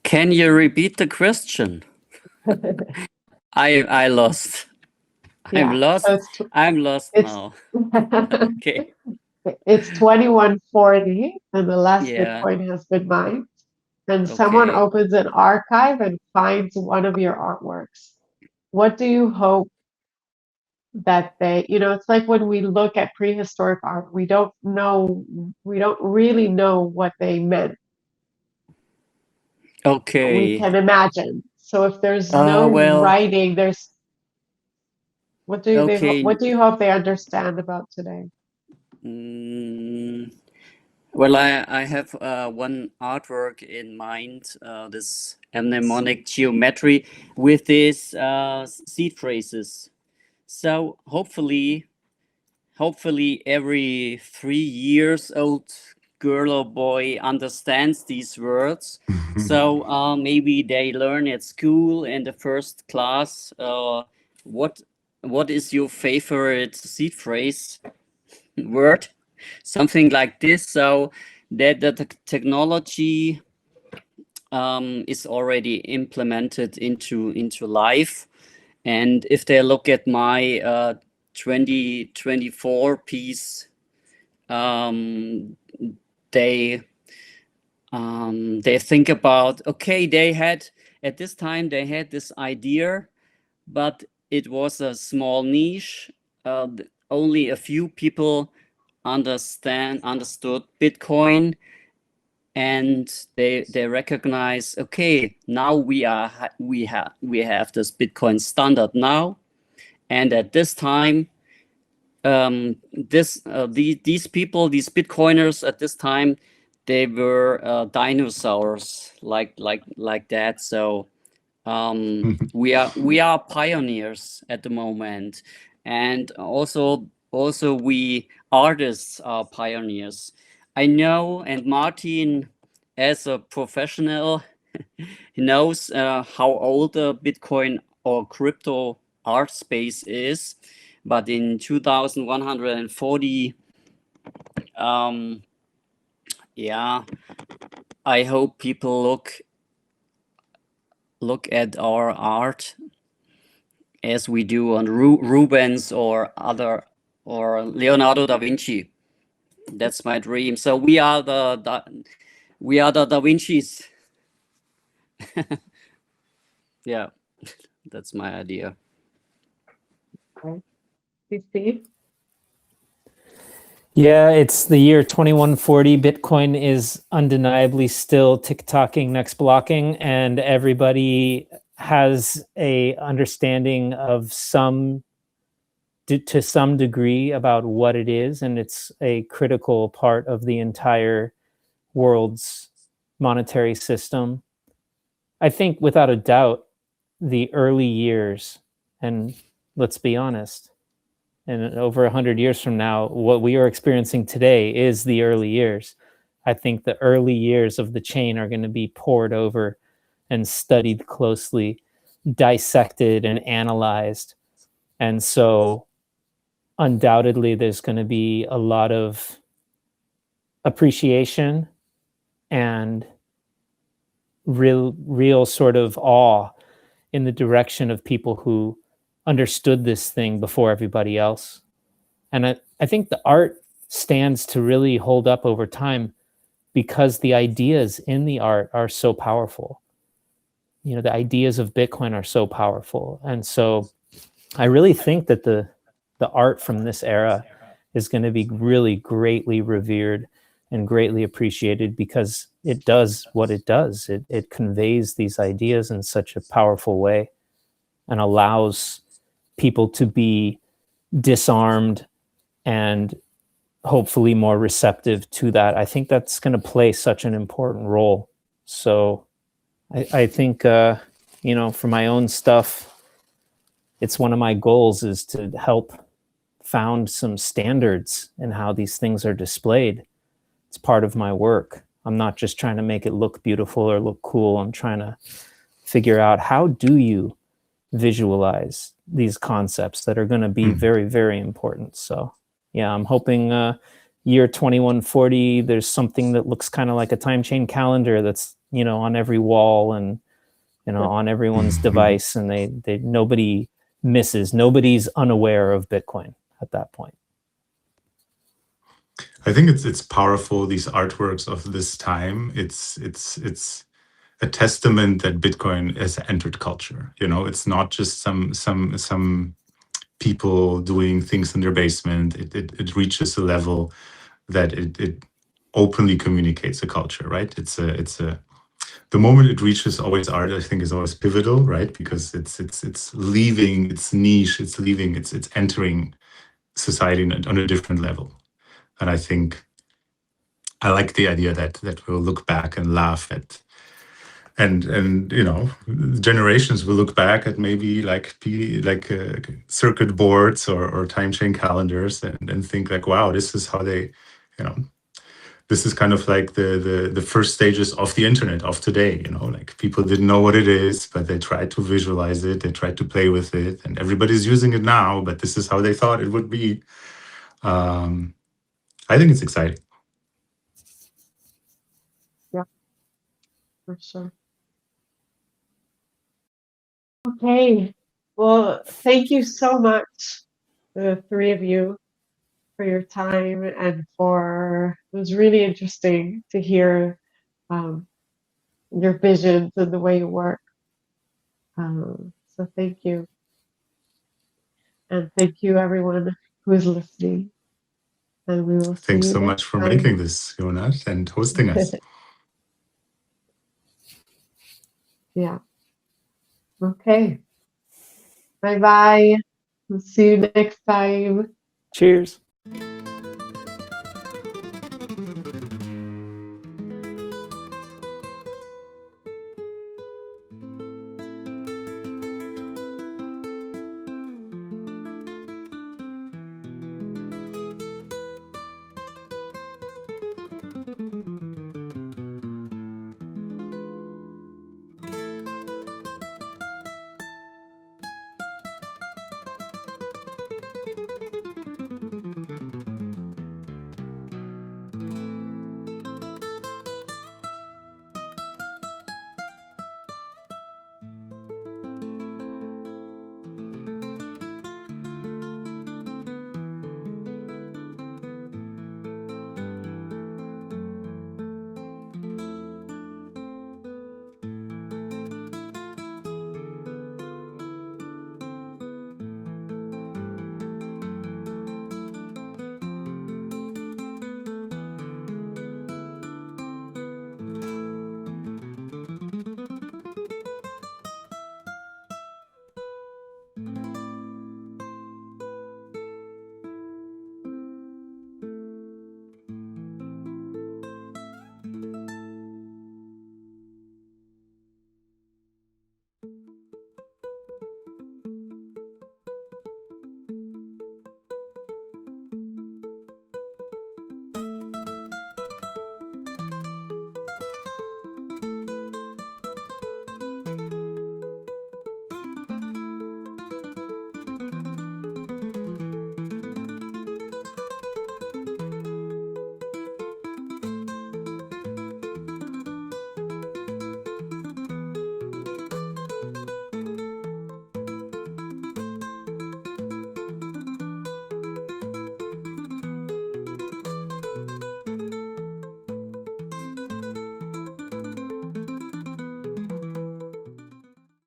Can you repeat the question? I lost. Yeah, I'm lost. so I'm lost it's now. Okay. it's 2140 and the last Yeah. Bitcoin has been mined. And someone Okay. opens an archive and finds one of your artworks. What do you hope that it's like when we look at prehistoric art, we don't really know what they meant. We Okay. can imagine. So if there's no Well, writing, what do okay. you hope they understand about today? Well, I have one artwork in mind, this mnemonic geometry with these seed phrases. So hopefully every 3 years old girl or boy understands these words. So maybe they learn at school in the first class. What is your favorite seed phrase word? Something like this. So that the technology is already implemented into life. And if they look at my 2024 piece, they think about, okay, at this time they had this idea, but it was a small niche. Only a few people understood Bitcoin, and they recognize, okay, now we have this Bitcoin standard now, and at this time, these Bitcoiners at this time, they were dinosaurs like that. So we are pioneers at the moment, and also we artists are pioneers. I know, and Martin, as a professional, he knows how old the Bitcoin or crypto art space is. But in 2140, Yeah, I hope people look at our art as we do on Rubens or Leonardo da Vinci. That's my dream. So we are the Da Vinci's. Yeah, that's my idea. Okay. Steve? Yeah, it's the year 2140. Bitcoin is undeniably still tick-tocking, next blocking, and everybody has a understanding of to some degree about what it is, and it's a critical part of the entire world's monetary system. I think without a doubt, the early years, and let's be honest, and over 100 years from now, what we are experiencing today is the early years. I think the early years of the chain are going to be pored over and studied closely, dissected and analyzed. And so undoubtedly there's going to be a lot of appreciation and real sort of awe in the direction of people who understood this thing before everybody else. And I think the art stands to really hold up over time because the ideas in the art are so powerful. You know, the ideas of Bitcoin are so powerful. And so I really think that the art from this era is going to be really greatly revered and greatly appreciated because it does what it does. It conveys these ideas in such a powerful way and allows people to be disarmed and hopefully more receptive to that. I think that's going to play such an important role. So I think, you know, for my own stuff, it's one of my goals is to help found some standards in how these things are displayed. It's part of my work. I'm not just trying to make it look beautiful or look cool. I'm trying to figure out how do you visualize these concepts that are going to be very, very important. So yeah, I'm hoping year 2140, there's something that looks kind of like a time chain calendar that's, you know, on every wall and, you know, on everyone's device, and they nobody misses, nobody's unaware of Bitcoin at that point. I think it's powerful, these artworks of this time. It's a testament that Bitcoin has entered culture. You know, it's not just some people doing things in their basement. It reaches a level that it openly communicates a culture, right? It's the moment it reaches always art, I think, is always pivotal, right? Because it's leaving its niche, it's entering society on a different level. And I think I like the idea that we'll look back and laugh at, and you know, generations will look back at maybe like circuit boards or time chain calendars and think like, wow, this is how they, you know, this is kind of like the first stages of the internet of today. You know, like people didn't know what it is, but they tried to visualize it, they tried to play with it, and everybody's using it now. But this is how they thought it would be. I think it's exciting. Yeah, for sure. Okay. Well, thank you so much, the three of you, for your time and it was really interesting to hear your visions and the way you work. So thank you. And thank you, everyone who is listening. And we will see Thanks you so next much for time. making this, Jonas, and hosting us. Yeah. Okay. Bye-bye. We'll see you next time. Cheers.